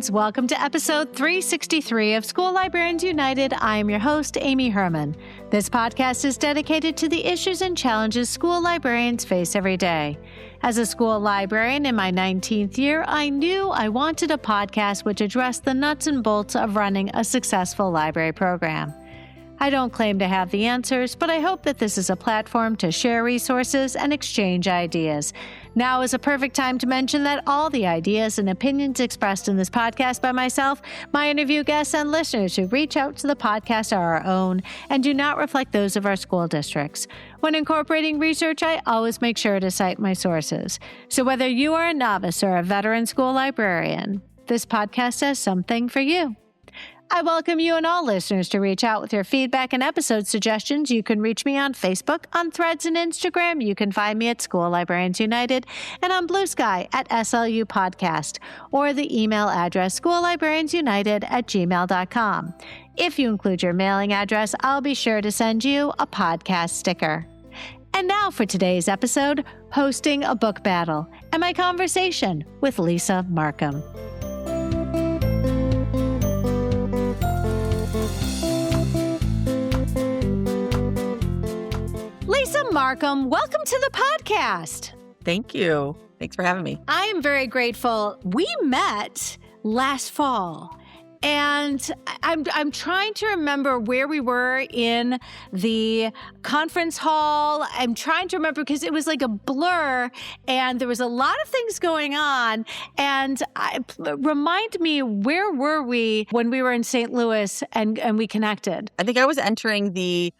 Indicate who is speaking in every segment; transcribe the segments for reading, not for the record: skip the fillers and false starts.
Speaker 1: friends. Welcome to episode 363 of School Librarians United. I am your host, Amy Herman. This podcast is dedicated to the issues and challenges school librarians face every day. As a school librarian in my 19th year, I knew I wanted a podcast which addressed the nuts and bolts of running a successful library program. I don't claim to have the answers, but I hope that this is a platform to share resources and exchange ideas. Now is a perfect time to mention that all the ideas and opinions expressed in this podcast by myself, my interview guests, and listeners who reach out to the podcast are our own and do not reflect those of our school districts. When incorporating research, I always make sure to cite my sources. So whether you are a novice or a veteran school librarian, this podcast has something for you. I welcome you and all listeners to reach out with your feedback and episode suggestions. You can reach me on Facebook, on Threads, and Instagram. You can find me at School Librarians United and on Blue Sky at SLU Podcast, or the email address schoollibrariansunited@gmail.com. If you include your mailing address, I'll be sure to send you a podcast sticker. And now for today's episode, hosting a book battle and my conversation with Lisa Marcum. Lisa Marcum, welcome to the podcast.
Speaker 2: Thank you. Thanks for having me.
Speaker 1: I am very grateful. We met last fall, and I'm trying to remember where we were in the conference hall. I'm trying to remember because it was like a blur, and there was a lot of things going on. And remind me, where were we when we were in St. Louis and we connected?
Speaker 2: I think I was entering the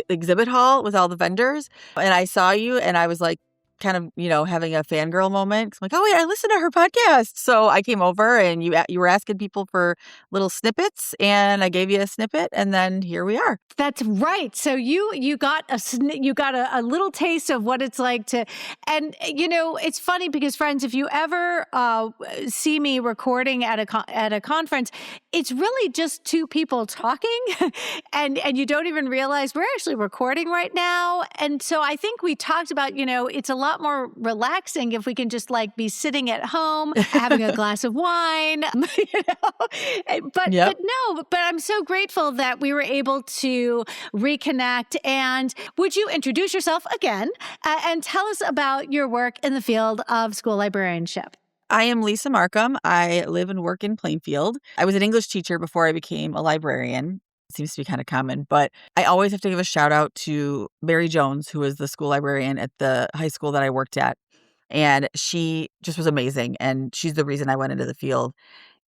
Speaker 2: exhibit hall with all the vendors, and I saw you, and I was like, kind of, having a fangirl moment. I'm like, oh wait, I listened to her podcast. So I came over, and you were asking people for little snippets, and I gave you a snippet, and then here we are.
Speaker 1: That's right. So you got a little taste of what it's like to, and it's funny because, friends, if you ever see me recording at a conference, it's really just two people talking, and you don't even realize we're actually recording right now. And so I think we talked about, it's a lot more relaxing if we can just be sitting at home, having a glass of wine, But I'm so grateful that we were able to reconnect. And would you introduce yourself again and tell us about your work in the field of school librarianship?
Speaker 2: I am Lisa Marcum. I live and work in Plainfield. I was an English teacher before I became a librarian. It seems to be kind of common, but I always have to give a shout out to Mary Jones, who was the school librarian at the high school that I worked at. And she just was amazing. And she's the reason I went into the field.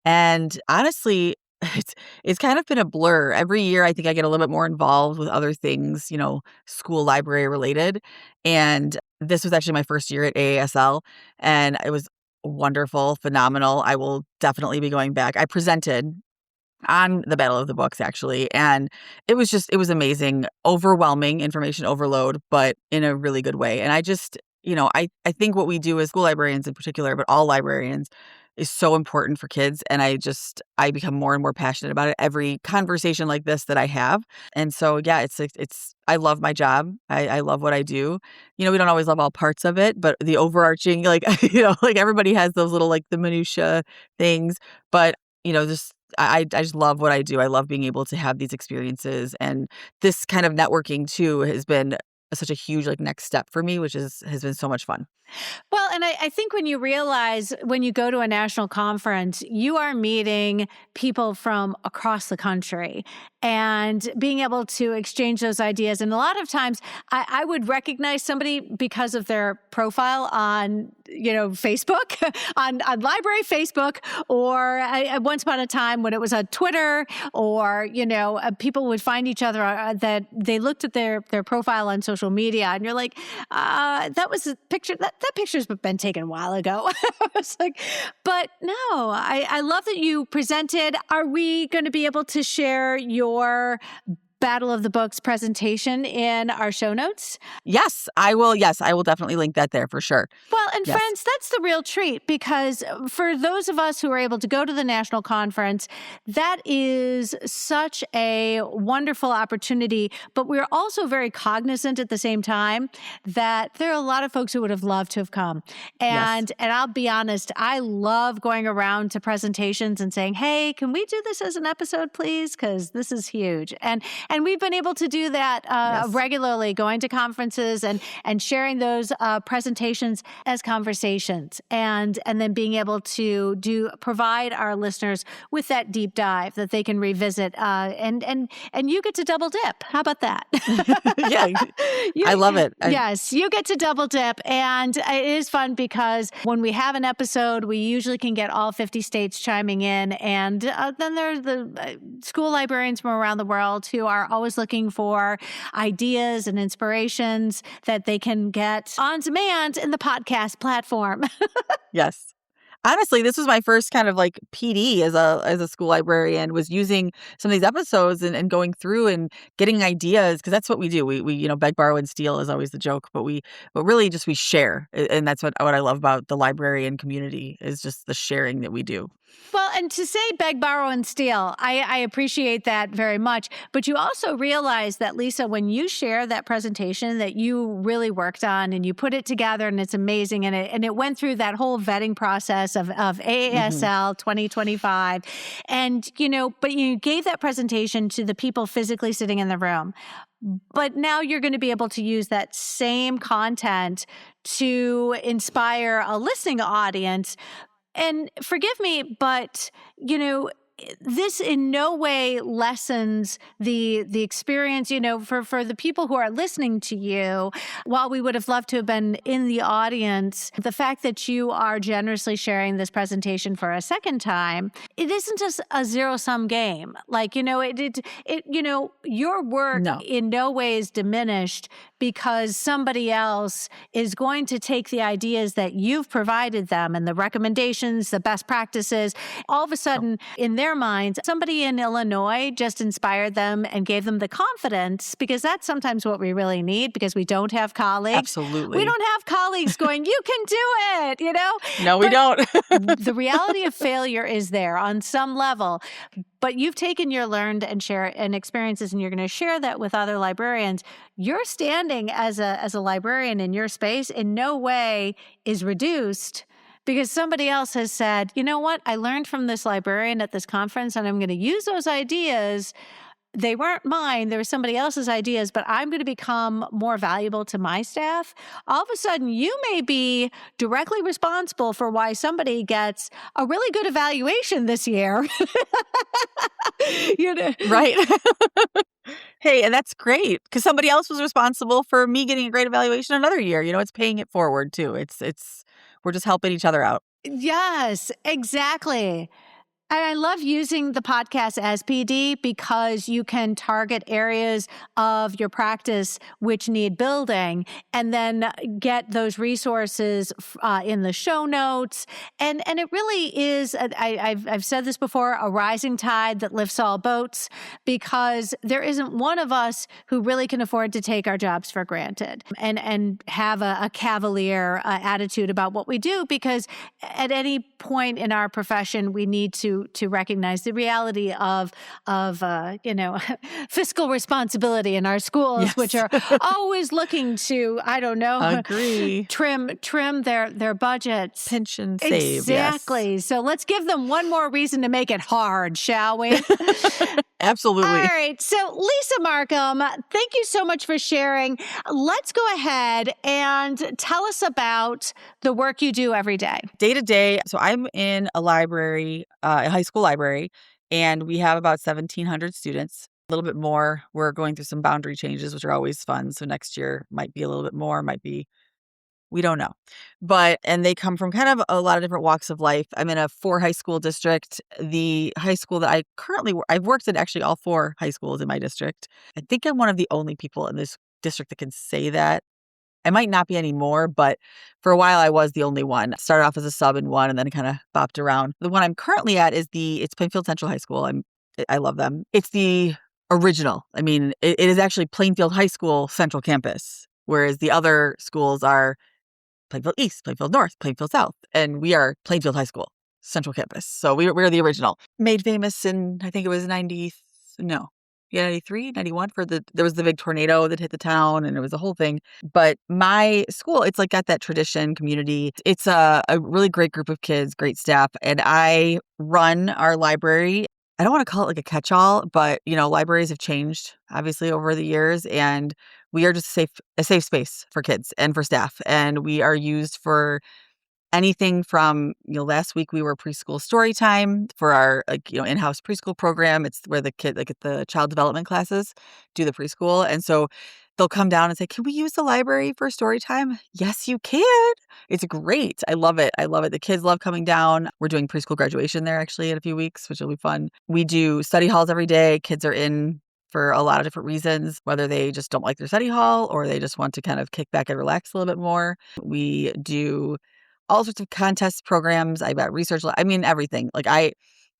Speaker 2: And honestly, it's kind of been a blur. Every year, I think I get a little bit more involved with other things, school library related. And this was actually my first year at AASL, and it was wonderful, phenomenal. I will definitely be going back. I presented on the Battle of the Books, actually, and it was amazing, overwhelming information overload, but in a really good way. And I just, I think what we do as school librarians in particular, but all librarians, is so important for kids. And I become more and more passionate about it every conversation like this that I have. And so, yeah, I love my job. I love what I do. We don't always love all parts of it, but the overarching, everybody has those little, the minutia things, but, I just love what I do. I love being able to have these experiences, and this kind of networking too has been such a huge next step for me, which has been so much fun.
Speaker 1: Well, and I think when you realize when you go to a national conference, you are meeting people from across the country and being able to exchange those ideas. And a lot of times I would recognize somebody because of their profile on, Facebook, on library Facebook, or once upon a time when it was on Twitter, or, people would find each other that they looked at their profile on social media, and you're like, that was a picture that picture's been taken a while ago. I was like, but no, I love that you presented. Are we going to be able to share your Battle of the Books presentation in our show notes?
Speaker 2: Yes, I will. Yes, I will definitely link that there for sure.
Speaker 1: Well, and
Speaker 2: Yes.
Speaker 1: friends, that's the real treat, because for those of us who are able to go to the national conference, that is such a wonderful opportunity. But we're also very cognizant at the same time that there are a lot of folks who would have loved to have come. And I'll be honest, I love going around to presentations and saying, hey, can we do this as an episode, please? Because this is huge. And we've been able to do that regularly, going to conferences and sharing those presentations as conversations, and then being able to provide our listeners with that deep dive that they can revisit, and you get to double dip. How about that?
Speaker 2: Yeah, I love it.
Speaker 1: Yes, you get to double dip, and it is fun because when we have an episode, we usually can get all 50 states chiming in, and then there's the school librarians from around the world who are always looking for ideas and inspirations that they can get on demand in the podcast platform.
Speaker 2: Yes. Honestly, this was my first kind of like PD as a school librarian, was using some of these episodes and going through and getting ideas, because that's what we do. We beg, borrow, and steal is always the joke, but really just we share, and that's what I love about the librarian community, is just the sharing that we do.
Speaker 1: Well, and to say beg, borrow, and steal, I appreciate that very much. But you also realize that, Lisa, when you share that presentation that you really worked on and you put it together and it's amazing, and it went through that whole vetting process of AASL 2025, and, but you gave that presentation to the people physically sitting in the room. But now you're going to be able to use that same content to inspire a listening audience. And forgive me, but, this in no way lessens the experience, for the people who are listening to you. While we would have loved to have been in the audience, the fact that you are generously sharing this presentation for a second time, it isn't just a zero-sum game. Like, your work in no way is diminished because somebody else is going to take the ideas that you've provided them and the recommendations, the best practices. All of a sudden, in their minds, somebody in Illinois just inspired them and gave them the confidence, because that's sometimes what we really need, because we don't have colleagues.
Speaker 2: Absolutely.
Speaker 1: We don't have colleagues going, you can do it,
Speaker 2: No, we don't.
Speaker 1: The reality of failure is there on some level. But you've taken your learned and experiences, and you're going to share that with other librarians. Your standing as a librarian in your space in no way is reduced because somebody else has said, you know what, I learned from this librarian at this conference, and I'm going to use those ideas. They weren't mine. They were somebody else's ideas, but I'm going to become more valuable to my staff. All of a sudden, you may be directly responsible for why somebody gets a really good evaluation this year.
Speaker 2: Right. Hey, and that's great, because somebody else was responsible for me getting a great evaluation another year. It's paying it forward too. It's we're just helping each other out.
Speaker 1: Yes, exactly. And I love using the podcast as PD because you can target areas of your practice which need building, and then get those resources in the show notes. And it really is, I've said this before, a rising tide that lifts all boats, because there isn't one of us who really can afford to take our jobs for granted and have a cavalier attitude about what we do, because at any point in our profession, we need to recognize the reality of fiscal responsibility in our schools, yes, which are always looking to,
Speaker 2: agree,
Speaker 1: trim their budgets,
Speaker 2: pension save,
Speaker 1: exactly. Yes. So let's give them one more reason to make it hard, shall we?
Speaker 2: Absolutely.
Speaker 1: All right. So Lisa Marcum, thank you so much for sharing. Let's go ahead and tell us about the work you do every day.
Speaker 2: Day to day. So I'm in a library, a high school library, and we have about 1,700 students. A little bit more. We're going through some boundary changes, which are always fun. So next year might be a little bit more, we don't know. And they come from kind of a lot of different walks of life. I'm in a 4 high school district. The high school that I've worked in actually all 4 high schools in my district. I think I'm one of the only people in this district that can say that. I might not be anymore, but for a while I was the only one. Started off as a sub in one and then kind of bopped around. The one I'm currently at is it's Plainfield Central High School. I love them. It's the original. I mean, it is actually Plainfield High School Central Campus, whereas the other schools are Plainfield East, Plainfield North, Plainfield South, and we are Plainfield High School Central Campus. So we're the original. Made famous in, I think it was 93, 91 there was the big tornado that hit the town, and it was a whole thing. But my school, it's like got that tradition, community. It's a really great group of kids, great staff, and I run our library. I don't want to call it like a catch-all, but libraries have changed obviously over the years, and we are just a safe space for kids and for staff. And we are used for anything from, last week we were preschool story time for our in-house preschool program. It's where the kid, like at the child development classes, do the preschool. And so they'll come down and say, "Can we use the library for story time?" Yes, you can. It's great. I love it. The kids love coming down. We're doing preschool graduation there actually in a few weeks, which will be fun. We do study halls every day. Kids are in for a lot of different reasons, whether they just don't like their study hall or they just want to kind of kick back and relax a little bit more. We do all sorts of contest programs. I've got research. I mean, everything. Like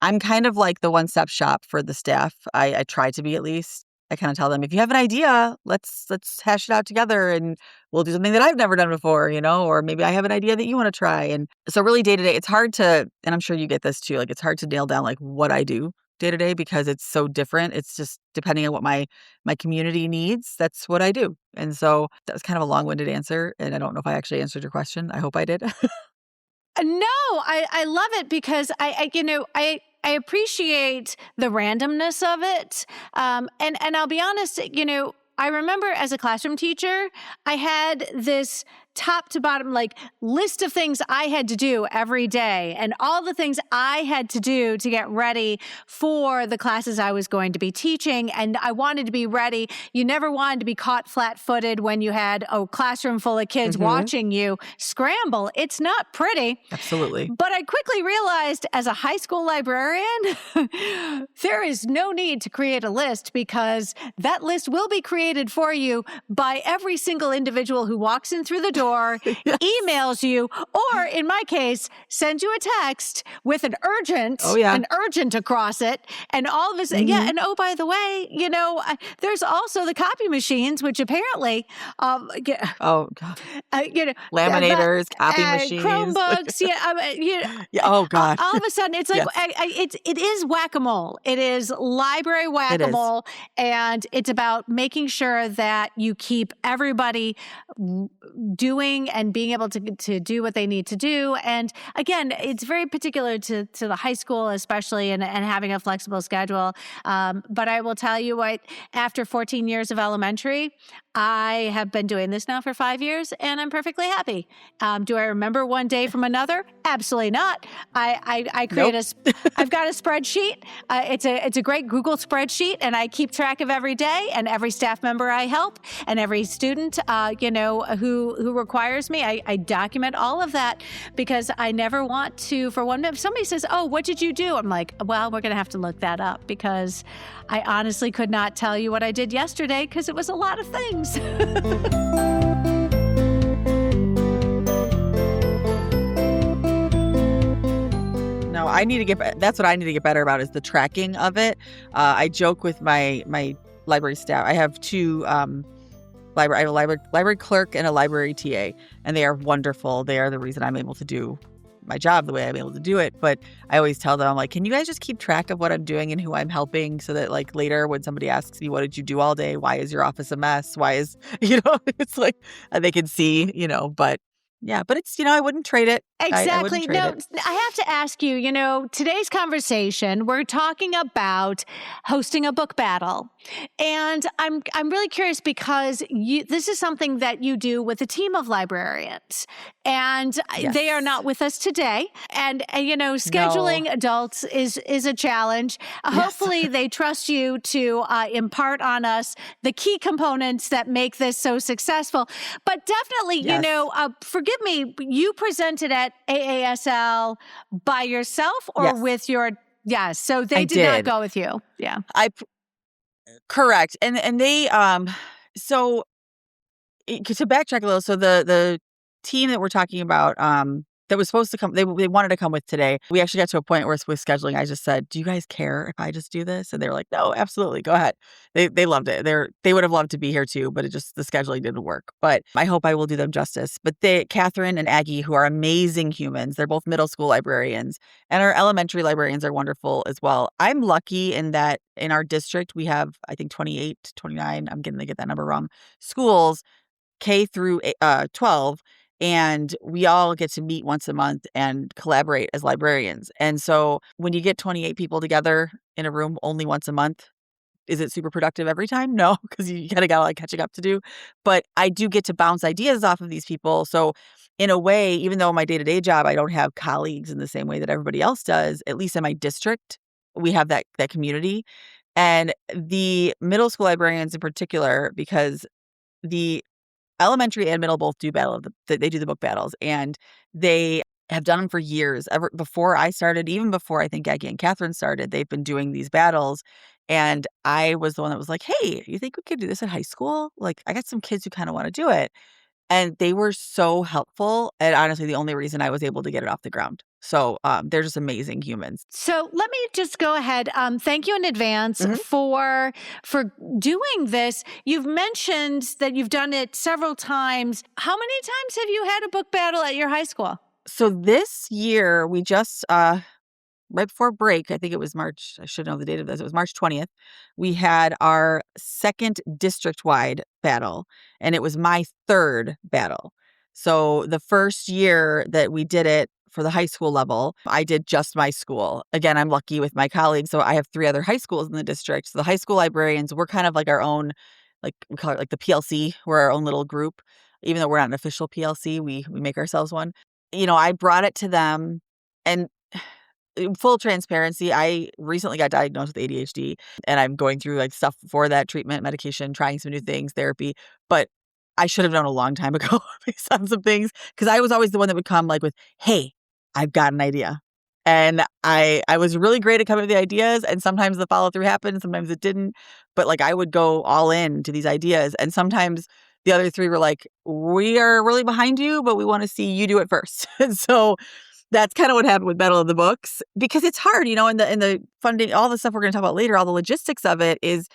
Speaker 2: I'm kind of like the one-stop shop for the staff. I try to be, at least. I kind of tell them, if you have an idea, let's hash it out together and we'll do something that I've never done before, or maybe I have an idea that you want to try. And so really day to day, it's hard to, and I'm sure you get this too, like it's hard to nail down like what I do day to day because it's so different. It's just depending on what my community needs, that's what I do. And so that was kind of a long-winded answer. And I don't know if I actually answered your question. I hope I did.
Speaker 1: No, I love it because I appreciate the randomness of it. And I'll be honest, I remember as a classroom teacher, I had this top to bottom list of things I had to do every day and all the things I had to do to get ready for the classes I was going to be teaching. And I wanted to be ready. You never wanted to be caught flat-footed when you had a classroom full of kids watching you scramble. It's not pretty.
Speaker 2: Absolutely.
Speaker 1: But I quickly realized as a high school librarian, there is no need to create a list because that list will be created for you by every single individual who walks in through the door, yes, emails you, or in my case, sends you a text with an urgent across it. And all of a sudden, and oh, by the way, there's also the copy machines, which apparently,
Speaker 2: God. Laminators, copy machines,
Speaker 1: Chromebooks,
Speaker 2: oh gosh.
Speaker 1: All of a sudden, it's like, yes, it is whack-a-mole. It is library whack-a-mole. And it's about making sure that you keep everybody doing and being able to do what they need to do. And again, it's very particular to the high school, especially, and having a flexible schedule. But I will tell you what, after 14 years of elementary, I have been doing this now for 5 years, and I'm perfectly happy. Do I remember one day from another? Absolutely not. I create I've got a spreadsheet. It's a great Google spreadsheet, and I keep track of every day and every staff member I help and every student, who requires me. I document all of that because I never want to, for one minute, if somebody says, "Oh, what did you do?" I'm like, well, we're going to have to look that up because I honestly could not tell you what I did yesterday because it was a lot of things.
Speaker 2: No, that's what I need to get better about is the tracking of it. I joke with my library staff. I have two I have a library clerk and a library TA, and they are wonderful. They are the reason I'm able to do my job the way I'm able to do it. But I always tell them, I'm like, can you guys just keep track of what I'm doing and who I'm helping so that like later when somebody asks me, what did you do all day? Why is your office a mess? Why is, it's like they can see, but yeah, but it's, I wouldn't trade it.
Speaker 1: Exactly.
Speaker 2: I wouldn't trade it.
Speaker 1: I have to ask you, today's conversation, we're talking about hosting a book battle. And I'm really curious because this is something that you do with a team of librarians. And
Speaker 2: yes,
Speaker 1: they are not with us today. And, scheduling adults is a challenge. Yes. Hopefully they trust you to impart on us the key components that make this so successful. But definitely, yes, forgive me, you presented at AASL by yourself or
Speaker 2: yes,
Speaker 1: with your, yes. So they did not go with you. Yeah.
Speaker 2: Correct. And they, so to backtrack a little, so the team that we're talking about, that was supposed to come. They wanted to come with today. We actually got to a point where with scheduling, I just said, "Do you guys care if I just do this?" And they were like, "No, absolutely, go ahead." They loved it. They would have loved to be here too, but the scheduling didn't work. But I hope I will do them justice. But Catherine and Aggie, who are amazing humans, they're both middle school librarians, and our elementary librarians are wonderful as well. I'm lucky in that in our district we have, I think, 28, 29. I'm going to get that number wrong. Schools K through 12. And we all get to meet once a month and collaborate as librarians. And so when you get 28 people together in a room only once a month, is it super productive every time? No, because you kind of got a lot of catching up to do. But I do get to bounce ideas off of these people. So in a way, even though in my day-to-day job, I don't have colleagues in the same way that everybody else does, at least in my district, we have that community. And the middle school librarians in particular, because the elementary and middle both do they do the book battles, and they have done them for years. Ever before I started, even before I think Aggie and Catherine started, they've been doing these battles. And I was the one that was like, "Hey, you think we could do this at high school? Like, I got some kids who kind of want to do it." And they were so helpful. And honestly, the only reason I was able to get it off the ground. So they're just amazing humans.
Speaker 1: So let me just go ahead. Thank you in advance for doing this. You've mentioned that you've done it several times. How many times have you had a book battle at your high school?
Speaker 2: So this year, we just right before break, I think it was March, I should know the date of this, it was March 20th, we had our second district-wide battle, and it was my third battle. So the first year that we did it for the high school level, I did just my school. Again, I'm lucky with my colleagues, so I have 3 other high schools in the district. So the high school librarians, we're kind of like our own, like we call it like the PLC, we're our own little group. Even though we're not an official PLC, we make ourselves one. I brought it to them, and full transparency, I recently got diagnosed with ADHD, and I'm going through like stuff for that treatment, medication, trying some new things, therapy. But I should have known a long time ago based on some things, because I was always the one that would come like with, "Hey, I've got an idea." And I was really great at coming up with the ideas, and sometimes the follow through happened, sometimes it didn't. But like I would go all in to these ideas, and sometimes the other 3 were like, "We are really behind you, but we want to see you do it first." And so that's kind of what happened with Battle of the Books, because it's hard, in the funding, all the stuff we're going to talk about later, all the logistics of it is,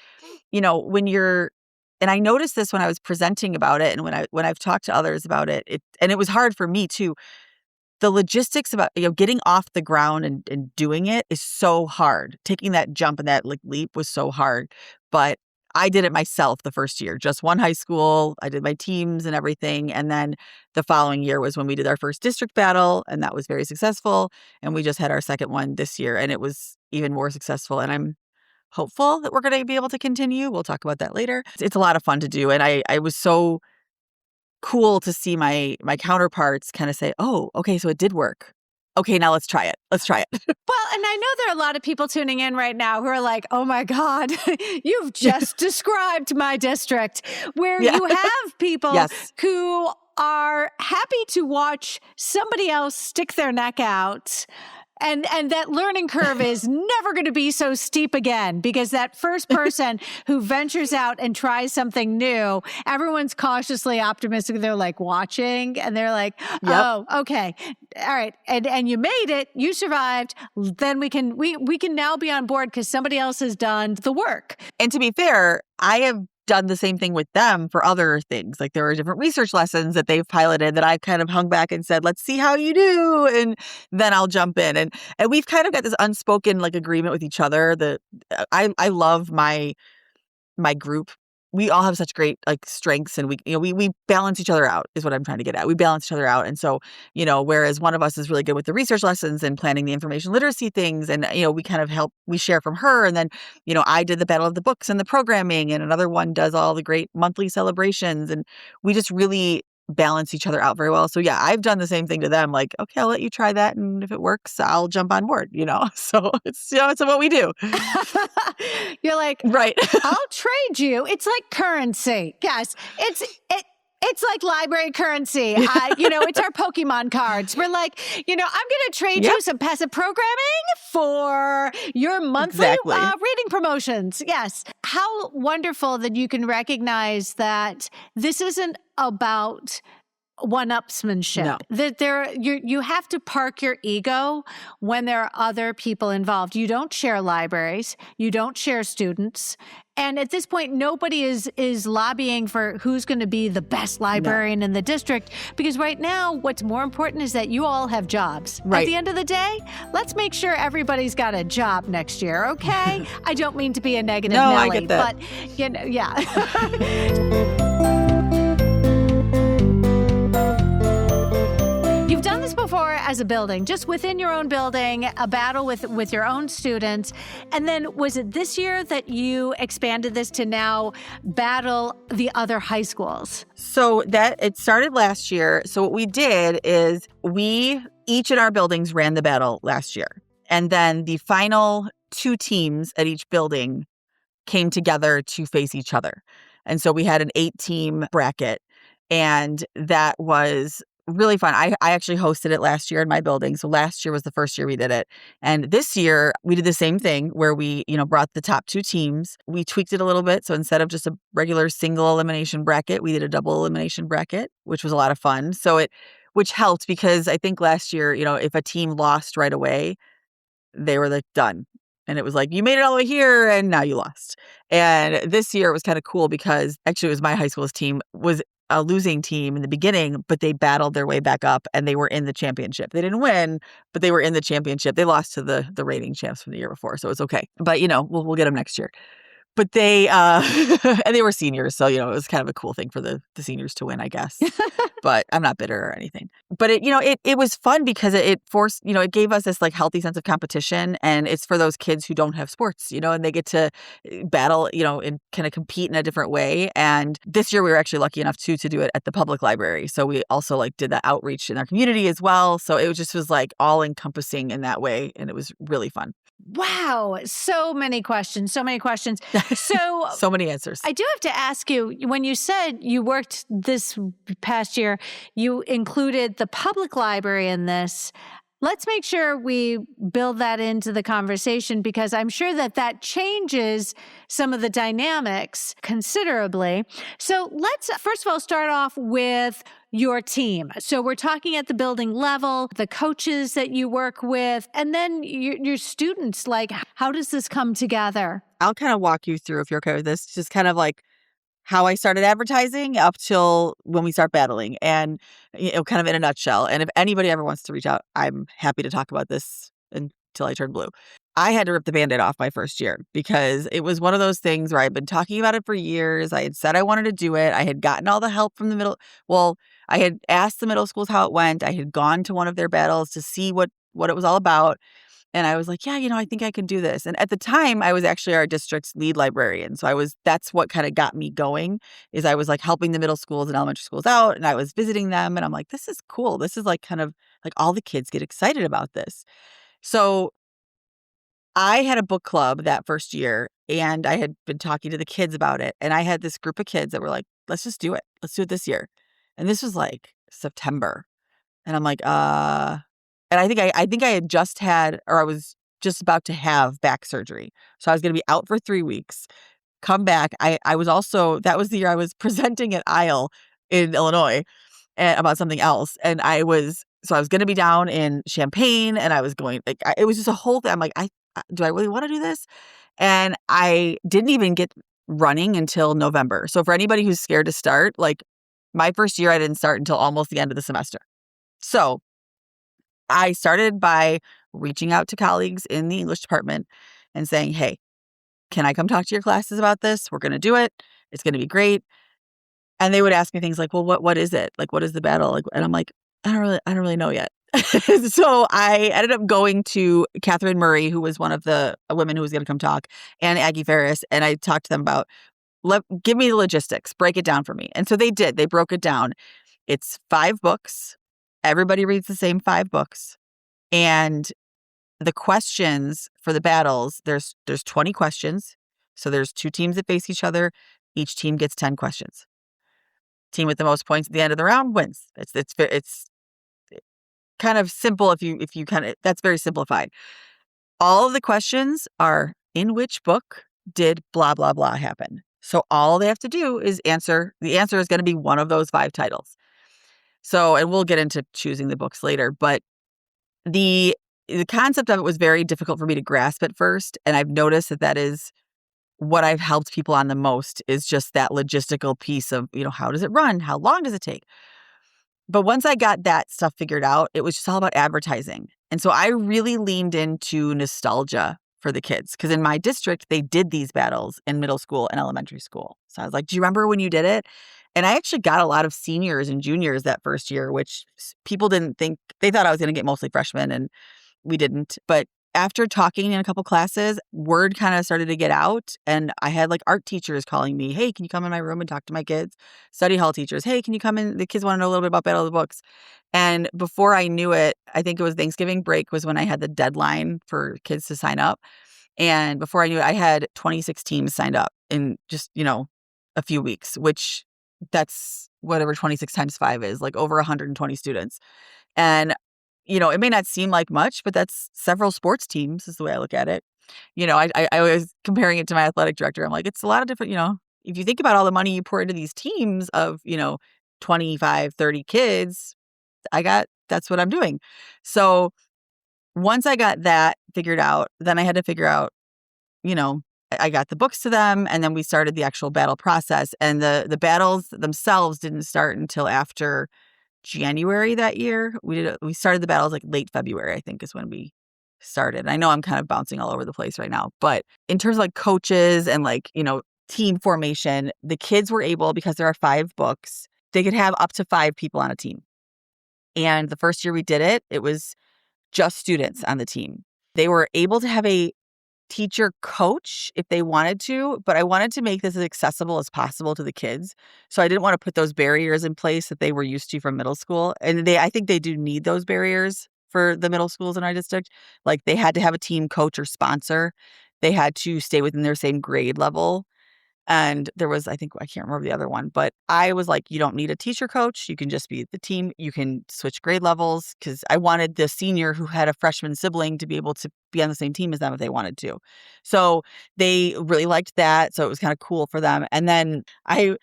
Speaker 2: when you're, and I noticed this when I was presenting about it, and when I've talked to others about it, and it was hard for me too. The logistics about, getting off the ground and doing it is so hard. Taking that jump and that leap was so hard. But I did it myself the first year, just one high school. I did my teams and everything. And then the following year was when we did our first district battle, and that was very successful. And we just had our second one this year, and it was even more successful. And I'm hopeful that we're going to be able to continue. We'll talk about that later. It's a lot of fun to do. And I was so cool to see my counterparts kind of say, "Oh, okay, so it did work. Okay, now let's try it. Let's try it."
Speaker 1: Well, and I know there are a lot of people tuning in right now who are like, "Oh my God, you've just described my district," where you have people who are happy to watch somebody else stick their neck out. And that learning curve is never going to be so steep again, because that first person who ventures out and tries something new, everyone's cautiously optimistic. They're like watching, and they're like, "Oh, okay. All right. And you made it. You survived. Then we can now be on board because somebody else has done the work."
Speaker 2: And to be fair, I have done the same thing with them for other things. Like there are different research lessons that they've piloted that I kind of hung back and said, "Let's see how you do." And then I'll jump in. And we've kind of got this unspoken like agreement with each other that I love my group. We all have such great like strengths, and we balance each other out is what I'm trying to get at. We balance each other out. And so, whereas one of us is really good with the research lessons and planning the information literacy things, and, we kind of we share from her. And then, I did the Battle of the Books and the programming, and another one does all the great monthly celebrations. And we just really balance each other out very well. So yeah, I've done the same thing to them. Like, "Okay, I'll let you try that. And if it works, I'll jump on board," So it's, it's what we do.
Speaker 1: You're like,
Speaker 2: right.
Speaker 1: "I'll trade you." It's like currency. Yes. It's like library currency. It's our Pokemon cards. We're like, I'm going to trade you some passive programming for your monthly reading promotions. Yes. How wonderful that you can recognize that this isn't about one-upsmanship.
Speaker 2: No.
Speaker 1: That you have to park your ego when there are other people involved. You don't share libraries. You don't share students. And at this point, nobody is lobbying for who's going to be the best librarian in the district, because right now, what's more important is that you all have jobs.
Speaker 2: Right.
Speaker 1: At the end of the day, let's make sure everybody's got a job next year, okay? I don't mean to be a negative
Speaker 2: No,
Speaker 1: Nelly,
Speaker 2: I get that.
Speaker 1: but, yeah. You've done this before as a building, just within your own building, a battle with your own students. And then was it this year that you expanded this to now battle the other high schools?
Speaker 2: So it started last year. So what we did is we each in our buildings ran the battle last year. And then the final 2 teams at each building came together to face each other. And so we had an 8-team bracket, and that was really fun. I actually hosted it last year in my building. So last year was the first year we did it. And this year we did the same thing where we, brought the top 2 teams. We tweaked it a little bit. So instead of just a regular single elimination bracket, we did a double elimination bracket, which was a lot of fun. Which helped because I think last year, if a team lost right away, they were like done. And it was like, you made it all the way here and now you lost. And this year it was kind of cool because actually it was my high school's team was a losing team in the beginning, but they battled their way back up and they were in the championship. They didn't win, but they were in the championship. They lost to the reigning champs from the year before, so it's okay. But we'll get them next year. But they and they were seniors, so it was kind of a cool thing for the seniors to win, I guess. But I'm not bitter or anything. But it was fun because it forced, it gave us this like healthy sense of competition, and it's for those kids who don't have sports, and they get to battle, and kind of compete in a different way. And this year we were actually lucky enough to do it at the public library. So we also like did the outreach in our community as well. So it was like all encompassing in that way, and it was really fun.
Speaker 1: Wow. So many questions. So
Speaker 2: So many answers.
Speaker 1: I do have to ask you, when you said you worked this past year, you included the public library in this. Let's make sure we build that into the conversation, because I'm sure that changes some of the dynamics considerably. So let's first of all start off with your team. So we're talking at the building level, the coaches that you work with, and then your students. Like, how does this come together?
Speaker 2: I'll kind of walk you through, if you're okay with this, just kind of like how I started advertising up till when we start battling, and kind of in a nutshell. And if anybody ever wants to reach out, I'm happy to talk about this until I turn blue. I had to rip the Band-Aid off my first year because it was one of those things where I'd been talking about it for years. I had said I wanted to do it. I had gotten all the help from the middle. Well, I had asked the middle schools how it went. I had gone to one of their battles to see what it was all about. And I was like, yeah, I think I can do this. And at the time, I was actually our district's lead librarian. So that's what kind of got me going, is I was like helping the middle schools and elementary schools out, and I was visiting them. And I'm like, this is cool. This is like kind of like all the kids get excited about this. So I had a book club that first year, and I had been talking to the kids about it. And I had this group of kids that were like, let's just do it. Let's do it this year. And this was like September. And I'm like, and I think I had just had, or I was just about to have back surgery. So I was going to be out for 3 weeks, come back. I was also, that was the year I was presenting at ISLE in Illinois about something else. And I was going to be down in Champaign, and I was going, like, it was just a whole thing. I'm like, do I really want to do this? And I didn't even get running until November. So for anybody who's scared to start, like my first year, I didn't start until almost the end of the semester. So I started by reaching out to colleagues in the English department and saying, hey, can I come talk to your classes about this? We're going to do it. It's going to be great. And they would ask me things like, well, what is it? Like, what is the battle? Like, and I'm like, I don't really know yet. So I ended up going to Catherine Murray, who was one of the women who was going to come talk, and Aggie Ferris. And I talked to them about, give me the logistics, break it down for me. And so they did. They broke it down. It's 5 books. Everybody reads the same 5 books. And the questions for the battles, there's 20 questions. So there's 2 teams that face each other. Each team gets 10 questions. Team with the most points at the end of the round wins. It's kind of simple if you kind of, that's very simplified. All of the questions are, in which book did blah, blah, blah happen? So all they have to do is answer. The answer is going to be one of those 5 titles. So, and we'll get into choosing the books later, but the concept of it was very difficult for me to grasp at first. And I've noticed that is what I've helped people on the most, is just that logistical piece of, how does it run? How long does it take? But once I got that stuff figured out, it was just all about advertising. And so I really leaned into nostalgia for the kids, because in my district, they did these battles in middle school and elementary school. So I was like, do you remember when you did it? And I actually got a lot of seniors and juniors that first year, which people didn't think, they thought I was going to get mostly freshmen, and we didn't. But after talking in a couple classes, word kind of started to get out. And I had like art teachers calling me, hey, can you come in my room and talk to my kids? Study hall teachers, hey, can you come in? The kids want to know a little bit about Battle of the Books. And before I knew it, I think it was Thanksgiving break was when I had the deadline for kids to sign up. And before I knew it, I had 26 teams signed up in just, a few weeks, which that's whatever 26 times 5 is, like over 120 students. And it may not seem like much, but that's several sports teams is the way I look at it. I was comparing it to my athletic director. I'm like, it's a lot of different, if you think about all the money you pour into these teams of, 25, 30 kids, that's what I'm doing. So once I got that figured out, then I had to figure out, I got the books to them, and then we started the actual battle process. And the battles themselves didn't start until after January that year. We started the battles like late February, I think, is when we started. I know I'm kind of bouncing all over the place right now, but in terms of like coaches and like, team formation, the kids were able, because there are 5 books, they could have up to 5 people on a team. And the first year we did it, it was just students on the team. They were able to have a teacher coach if they wanted to, but I wanted to make this as accessible as possible to the kids. So I didn't want to put those barriers in place that they were used to from middle school. And I think they do need those barriers for the middle schools in our district. Like they had to have a team coach or sponsor. They had to stay within their same grade level. And there was, I can't remember the other one, but I was like, you don't need a teacher coach. You can just be the team. You can switch grade levels, because I wanted the senior who had a freshman sibling to be able to be on the same team as them if they wanted to. So they really liked that. So it was kind of cool for them. And then I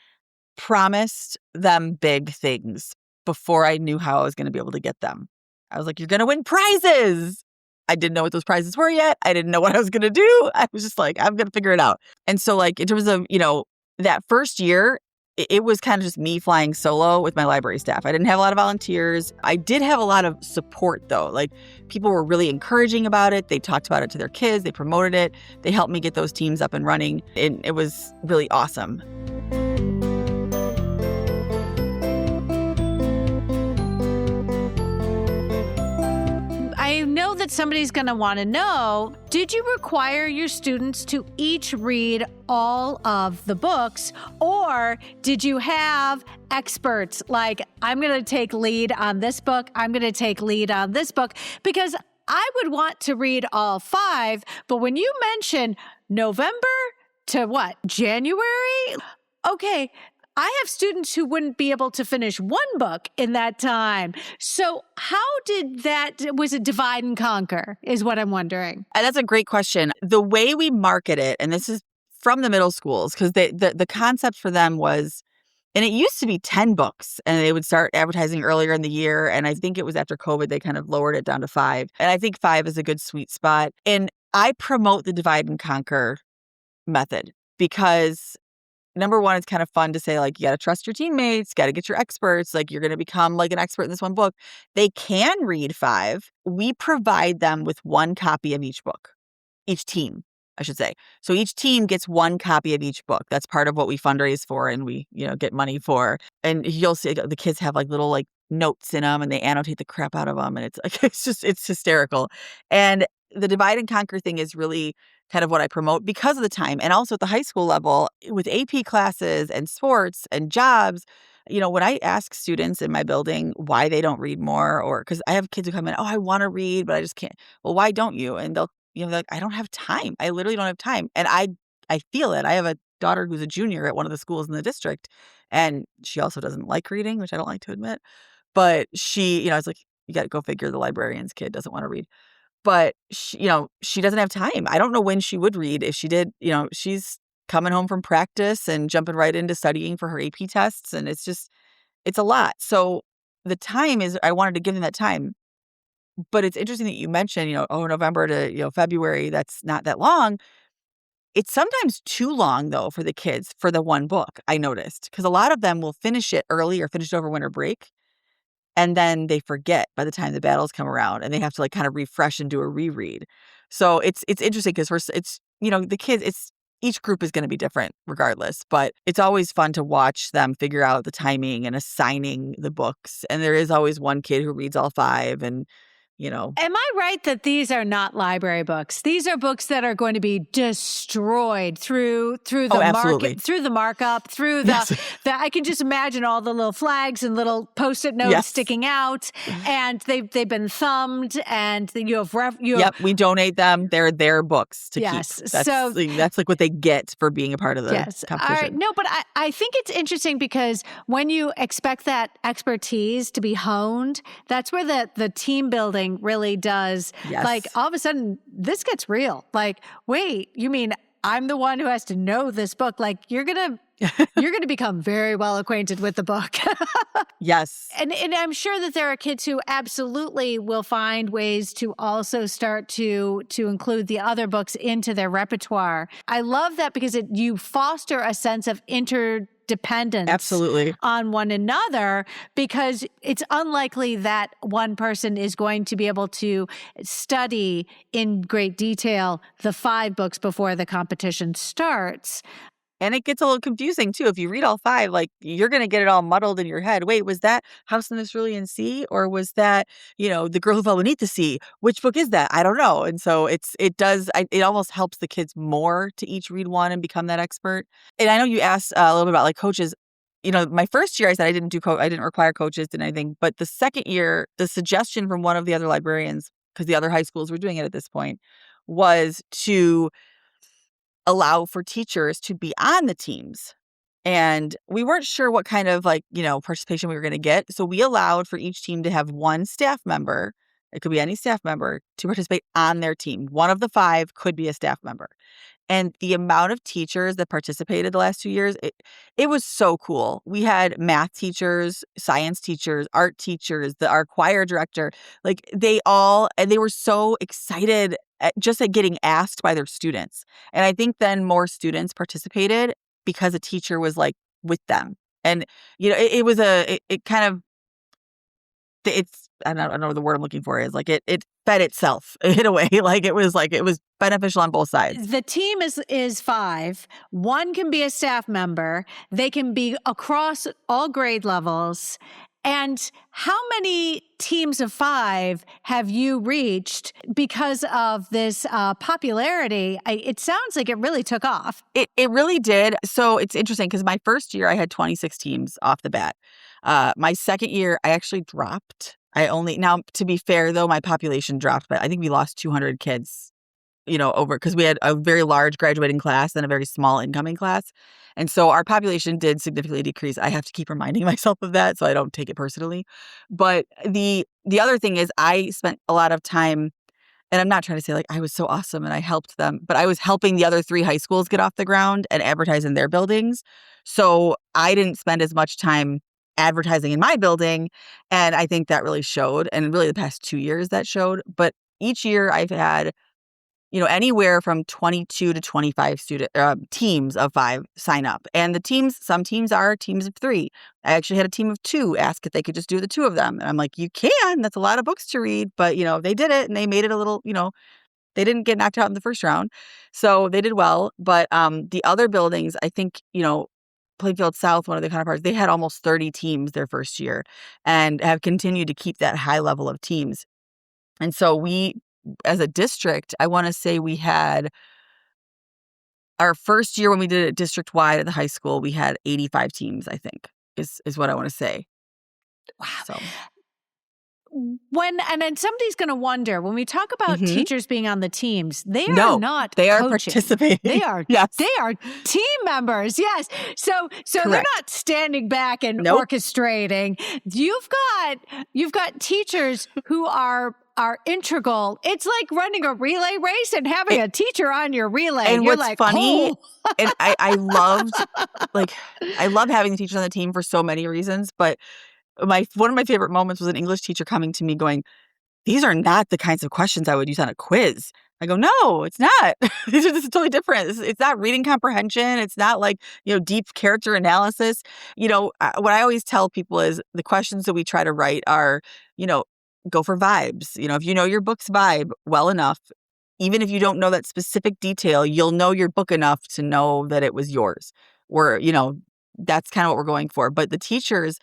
Speaker 2: promised them big things before I knew how I was going to be able to get them. I was like, you're going to win prizes. I didn't know what those prizes were yet. I didn't know what I was going to do. I was just like, I'm going to figure it out. And so like in terms of, that first year, it was kind of just me flying solo with my library staff. I didn't have a lot of volunteers. I did have a lot of support though. Like people were really encouraging about it. They talked about it to their kids. They promoted it. They helped me get those teams up and running. And it was really awesome.
Speaker 1: I know that somebody's going to want to know, did you require your students to each read all of the books, or did you have experts like, I'm going to take lead on this book, I'm going to take lead on this book? Because I would want to read all 5, but when you mention November to what, January? Okay, I have students who wouldn't be able to finish one book in that time. So how did was it divide and conquer is what I'm wondering.
Speaker 2: And that's a great question. The way we market it, and this is from the middle schools, because the concept for them was, and it used to be 10 books, and they would start advertising earlier in the year. And I think it was after COVID, they kind of lowered it down to 5. And I think 5 is a good sweet spot. And I promote the divide and conquer method because number one, it's kind of fun to say, like, you got to trust your teammates, got to get your experts. Like, you're going to become like an expert in this one book. They can read 5. We provide them with 1 copy of each book, each team, I should say. So each team gets 1 copy of each book. That's part of what we fundraise for and we, get money for. And you'll see the kids have like little like notes in them and they annotate the crap out of them. And it's like, it's hysterical. And the divide and conquer thing is really kind of what I promote because of the time. And also at the high school level with AP classes and sports and jobs, when I ask students in my building why they don't read more, or because I have kids who come in, oh, I want to read, but I just can't. Well, why don't you? And they'll, they're like, I don't have time. I literally don't have time. And I feel it. I have a daughter who's a junior at one of the schools in the district, and she also doesn't like reading, which I don't like to admit. But she, I was like, you got to go figure the librarian's kid doesn't want to read. But she doesn't have time. I don't know when she would read. If she did, she's coming home from practice and jumping right into studying for her AP tests. And it's a lot. So the time is, I wanted to give them that time. But it's interesting that you mentioned, November to, February, that's not that long. It's sometimes too long, though, for the kids for the one book, I noticed, because a lot of them will finish it early or finish it over winter break. And then they forget by the time the battles come around and they have to like kind of refresh and do a reread. So it's interesting because the kids, each group is going to be different regardless, but it's always fun to watch them figure out the timing and assigning the books. And there is always one kid who reads all five and.
Speaker 1: Am I right that these are not library books? These are books that are going to be destroyed through the market, through the markup, through the I can just imagine all the little flags and little Post-it notes sticking out, and they've been thumbed, and
Speaker 2: Yep, we donate them. They're their books to keep. That's like what they get for being a part of the competition.
Speaker 1: All right. No, but I think it's interesting because when you expect that expertise to be honed, that's where the team building really does.
Speaker 2: Yes.
Speaker 1: Like all of a sudden this gets real. Like, wait, you mean I'm the one who has to know this book? Like you're going to become very well acquainted with the book.
Speaker 2: Yes.
Speaker 1: And I'm sure that there are kids who absolutely will find ways to also start to include the other books into their repertoire. I love that because you foster a sense of interdependence
Speaker 2: absolutely
Speaker 1: on one another, because it's unlikely that one person is going to be able to study in great detail the 5 books before the competition starts.
Speaker 2: And it gets a little confusing, too. If you read all 5, like, you're going to get it all muddled in your head. Wait, was that House in the Cerulean Sea? Or was that, The Girl Who Fell Beneath the Sea? Which book is that? I don't know. And so it almost helps the kids more to each read one and become that expert. And I know you asked a little bit about, like, coaches. My first year, I said I didn't require coaches, didn't anything. But the second year, the suggestion from one of the other librarians, because the other high schools were doing it at this point, was to allow for teachers to be on the teams. And we weren't sure what kind of participation we were going to get. So we allowed for each team to have one staff member. It could be any staff member to participate on their team. One of the 5 could be a staff member. And the amount of teachers that participated the last 2 years, it was so cool. We had math teachers, science teachers, art teachers, our choir director. Like they were so excited just at getting asked by their students. And I think then more students participated because a teacher was like with them. And, I don't know the word I'm looking for is like it fed itself in a way. Like it was beneficial on both sides.
Speaker 1: The team is 5. One can be a staff member. They can be across all grade levels. And how many teams of 5 have you reached because of this popularity? It sounds like it really took off.
Speaker 2: It really did. So it's interesting because my first year I had 26 teams off the bat. My second year I actually dropped. Now to be fair though, my population dropped, but I think we lost 200 kids, over because we had a very large graduating class and a very small incoming class. And so our population did significantly decrease. I have to keep reminding myself of that so I don't take it personally. But the other thing is I spent a lot of time, and I'm not trying to say like I was so awesome and I helped them, but I was helping the other 3 high schools get off the ground and advertise in their buildings. So I didn't spend as much time advertising in my building. And I think that really showed. And really the past 2 years that showed. But each year I've had anywhere from 22 to 25 teams of 5 sign up. And some teams are teams of 3. I actually had a team of 2 ask if they could just do the 2 of them. And I'm like, you can, that's a lot of books to read. But, they did it and they made it a little, they didn't get knocked out in the first round. So they did well. But the other buildings, I think, Plainfield South, one of the counterparts, they had almost 30 teams their first year and have continued to keep that high level of teams. And so we, as a district, I want to say we had our first year when we did it district-wide at the high school, we had 85 teams, I think, is what I want to say.
Speaker 1: Wow.
Speaker 2: So.
Speaker 1: And then somebody's going to wonder, when we talk about teachers being on the teams, they are not
Speaker 2: they are
Speaker 1: coaching.
Speaker 2: Participating.
Speaker 1: They are they are team members. Yes. So they're not standing back and orchestrating. You've got teachers who are integral. It's like running a relay race and having a teacher on your relay.
Speaker 2: And
Speaker 1: you're
Speaker 2: what's
Speaker 1: like,
Speaker 2: funny,
Speaker 1: oh.
Speaker 2: and I love having the teachers on the team for so many reasons, but one of my favorite moments was an English teacher coming to me going, "These are not the kinds of questions I would use on a quiz." I go, "No, it's not. This is totally different. It's not reading comprehension. It's not like, deep character analysis." What I always tell people is the questions that we try to write are, go for vibes. If you know your book's vibe well enough, even if you don't know that specific detail, you'll know your book enough to know that it was yours. Or, that's kind of what we're going for. But the teachers,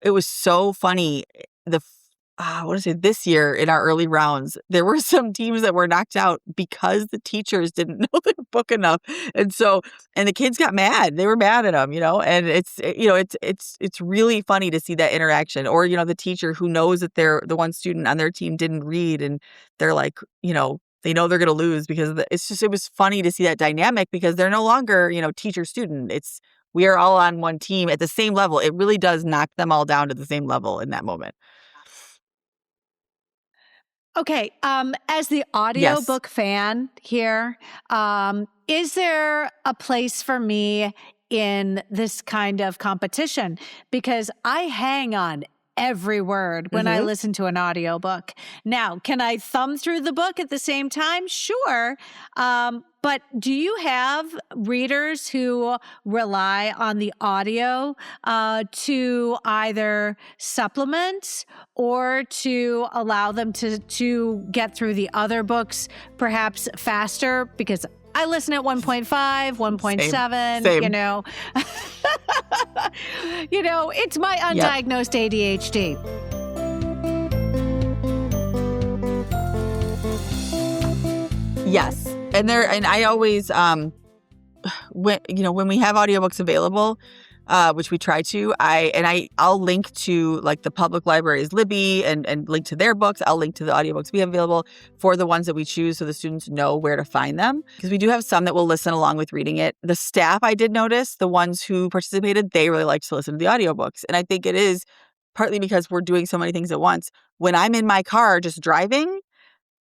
Speaker 2: it was so funny. I want to say this year in our early rounds, there were some teams that were knocked out because the teachers didn't know the book enough. And the kids got mad. They were mad at them, and it's really funny to see that interaction. Or, the teacher who knows that the one student on their team didn't read and they're like, they know they're going to lose because it was funny to see that dynamic because they're no longer, teacher student. We are all on one team at the same level. It really does knock them all down to the same level in that moment.
Speaker 1: Okay, as the
Speaker 2: Yes.
Speaker 1: audiobook fan here, is there a place for me in this kind of competition? Because I hang on every word when I listen to an audiobook. Now, can I thumb through the book at the same time? Sure. But do you have readers who rely on the audio to either supplement or to allow them to get through the other books perhaps faster? Because I listen at 1.5, 1.7,
Speaker 2: Same.
Speaker 1: It's my undiagnosed ADHD.
Speaker 2: Yes. And I always, when we have audiobooks available, which we try to, I'll link to like the public library's Libby and link to their books. I'll link to the audiobooks we have available for the ones that we choose so the students know where to find them. Because we do have some that will listen along with reading it. The staff, I did notice, the ones who participated, they really like to listen to the audiobooks. And I think it is partly because we're doing so many things at once. When I'm in my car just driving,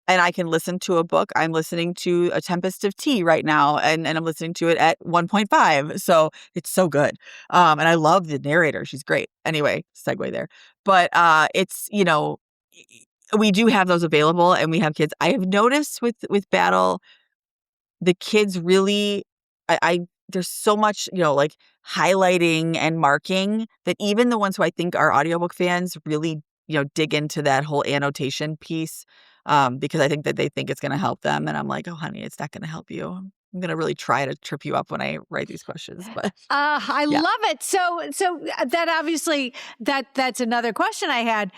Speaker 2: and I can listen to a book. I'm listening to A Tempest of Tea right now, and I'm listening to it at 1.5. So it's so good. And I love the narrator. She's great. Anyway, segue there. But we do have those available, and we have kids. I have noticed with Battle, the kids really, there's so much, like highlighting and marking that even the ones who I think are audiobook fans really, dig into that whole annotation piece. Because I think that they think it's going to help them. And I'm like, oh, honey, it's not going to help you. I'm going to really try to trip you up when I write these questions. But
Speaker 1: I love it. So that obviously, that's another question I had.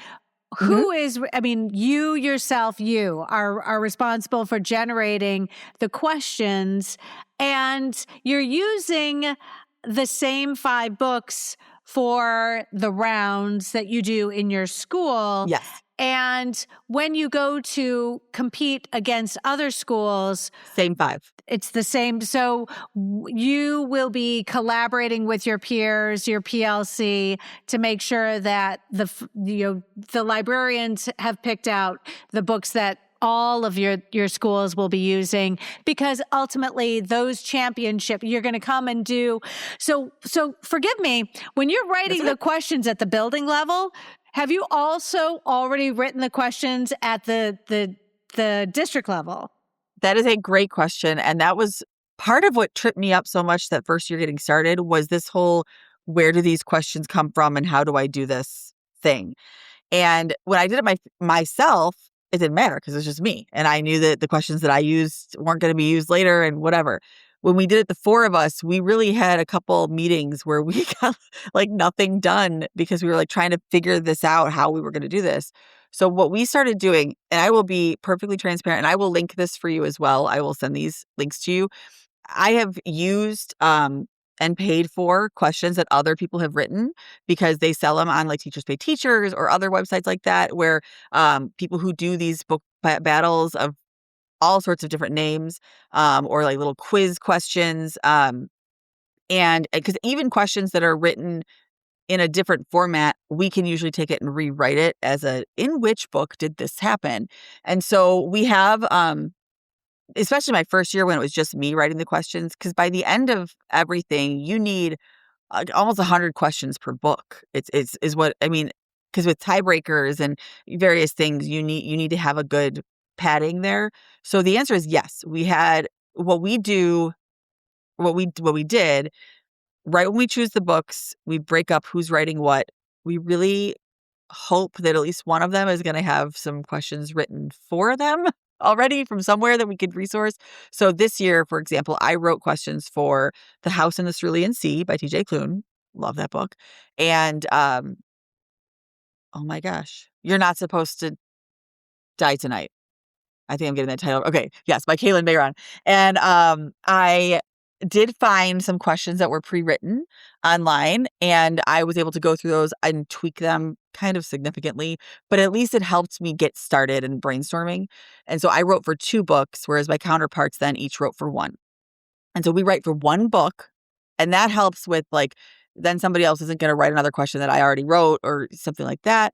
Speaker 1: Who is, you yourself, you are responsible for generating the questions, and you're using the same 5 books for the rounds that you do in your school.
Speaker 2: Yes.
Speaker 1: And when you go to compete against other schools,
Speaker 2: same 5.
Speaker 1: It's the same. So you will be collaborating with your peers, your PLC, to make sure that the librarians have picked out the books that all of your schools will be using, because ultimately those championship you're going to come and do. So forgive me, when you're writing the questions at the building level, have you also already written the questions at the district level?
Speaker 2: That is a great question. And that was part of what tripped me up so much that first year getting started was this whole, where do these questions come from and how do I do this thing? And when I did it myself, it didn't matter because it was just me. And I knew that the questions that I used weren't going to be used later and whatever. When we did it, the 4 of us, we really had a couple meetings where we got like nothing done because we were like trying to figure this out, how we were going to do this. So what we started doing, and I will be perfectly transparent, and I will link this for you as well. I will send these links to you. I have used and paid for questions that other people have written because they sell them on like Teachers Pay Teachers or other websites like that, where people who do these book battles of all sorts of different names, or like little quiz questions. And because even questions that are written in a different format, we can usually take it and rewrite it as in which book did this happen? And so we have, especially my first year when it was just me writing the questions, because by the end of everything, you need almost 100 questions per book. Is what I mean. because with tiebreakers and various things, you need to have a good padding there. So the answer is yes. We had what we did right when we choose the books, we break up who's writing what. We really hope that at least one of them is going to have some questions written for them already from somewhere that we could resource. So this year, for example, I wrote questions for The House in the Cerulean Sea by TJ Klune. Love that book. And oh my gosh, You're Not Supposed to Die Tonight. I think I'm getting that title. Okay. Yes, by Kaylin Bayron. And I did find some questions that were pre-written online, and I was able to go through those and tweak them kind of significantly, but at least it helped me get started in brainstorming. And so I wrote for 2 books, whereas my counterparts then each wrote for 1. And so we write for 1 book, and that helps with like, then somebody else isn't going to write another question that I already wrote or something like that.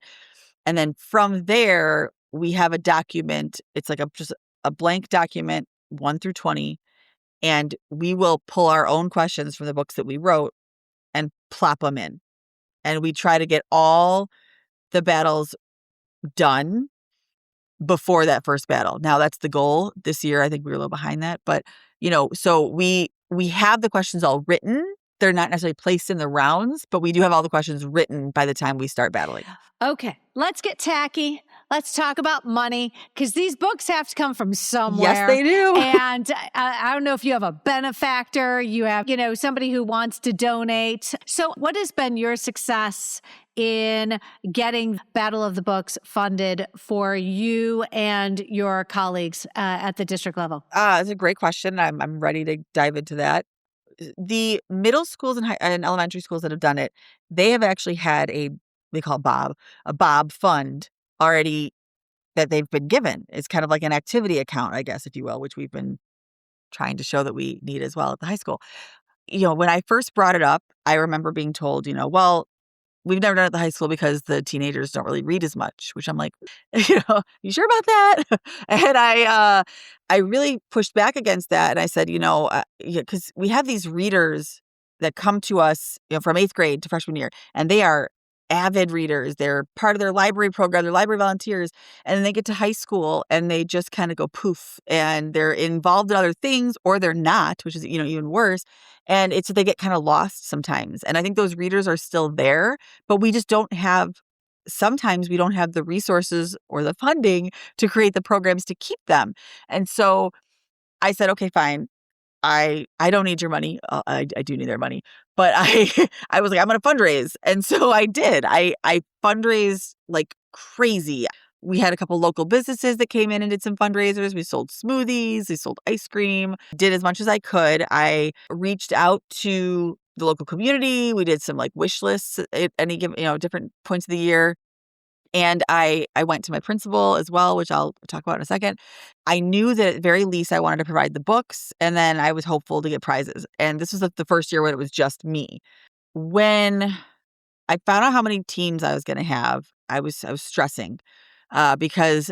Speaker 2: And then from there, we have a document. It's like just a blank document, 1 through 20. And we will pull our own questions from the books that we wrote and plop them in. And we try to get all the battles done before that first battle. Now that's the goal this year. I think we were a little behind that, but so we have the questions all written. They're not necessarily placed in the rounds, but we do have all the questions written by the time we start battling.
Speaker 1: Okay, let's get tacky. Let's talk about money, because these books have to come from somewhere.
Speaker 2: Yes, they do.
Speaker 1: And I don't know if you have a benefactor, you have, somebody who wants to donate. So what has been your success in getting Battle of the Books funded for you and your colleagues at the district level?
Speaker 2: That's a great question. I'm ready to dive into that. The middle schools and elementary schools that have done it, they have actually had they call it a Bob fund already that they've been given. It's kind of like an activity account, I guess, if you will, which we've been trying to show that we need as well at the high school. When I first brought it up, I remember being told, well, we've never done it at the high school because the teenagers don't really read as much, which I'm like, you sure about that? And I really pushed back against that. And I said, because we have these readers that come to us, from 8th grade to freshman year, and they are avid readers. They're part of their library program, they're library volunteers, and then they get to high school and they just kind of go poof, and they're involved in other things, or they're not, which is, even worse. And they get kind of lost sometimes. And I think those readers are still there, but we just sometimes we don't have the resources or the funding to create the programs to keep them. And so I said, okay, fine. I don't need your money. I do need their money, but I was like, I'm going to fundraise. And so I did. I fundraised like crazy. We had a couple local businesses that came in and did some fundraisers. We sold smoothies, we sold ice cream, did as much as I could. I reached out to the local community. We did some like wish lists at any given, different points of the year. And I went to my principal as well, which I'll talk about in a second. I knew that at the very least I wanted to provide the books, and then I was hopeful to get prizes. And this was the first year when it was just me. When I found out how many teams I was going to have, I was stressing because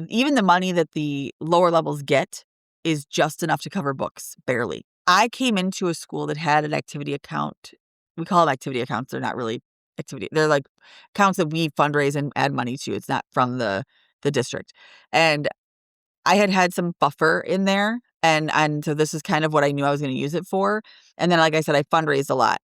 Speaker 2: even the money that the lower levels get is just enough to cover books, barely. I came into a school that had an activity account. We call them activity accounts. They're not really activity. They're like accounts that we fundraise and add money to. It's not from the district. And I had some buffer in there. And so this is kind of what I knew I was going to use it for. And then, like I said, I fundraised a lot.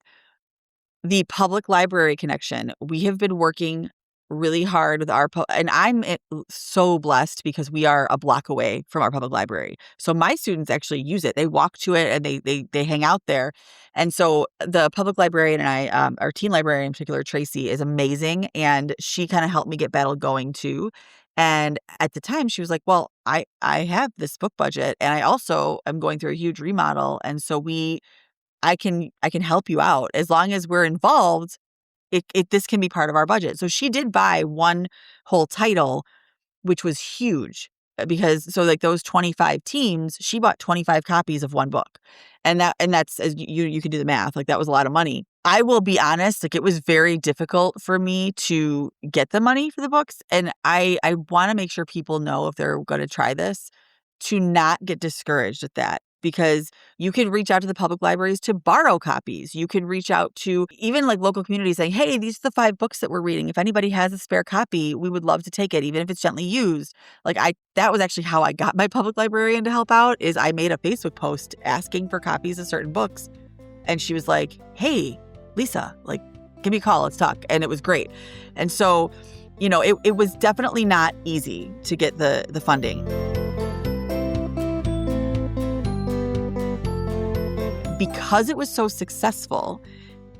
Speaker 2: The public library connection, we have been working really hard with and I'm so blessed because we are a block away from our public library. So my students actually use it. They walk to it and they hang out there. And so the public librarian and I, our teen librarian in particular, Tracy, is amazing. And she kind of helped me get Battle going too. And at the time she was like, well, I have this book budget, and I also am going through a huge remodel. And so I can help you out as long as we're involved. This can be part of our budget. So she did buy one whole title, which was huge because like those 25 teams, she bought 25 copies of one book. And that's, as you can do the math, like that was a lot of money. I will be honest, like it was very difficult for me to get the money for the books. And I want to make sure people know, if they're going to try this, to not get discouraged at that. because you can reach out to the public libraries to borrow copies. You can reach out to even like local communities saying, hey, these are the 5 books that we're reading. If anybody has a spare copy, we would love to take it, even if it's gently used. Like that was actually how I got my public librarian to help out, is I made a Facebook post asking for copies of certain books. And she was like, hey, Lisa, like, give me a call, let's talk. And it was great. And so, it was definitely not easy to get the funding. Because it was so successful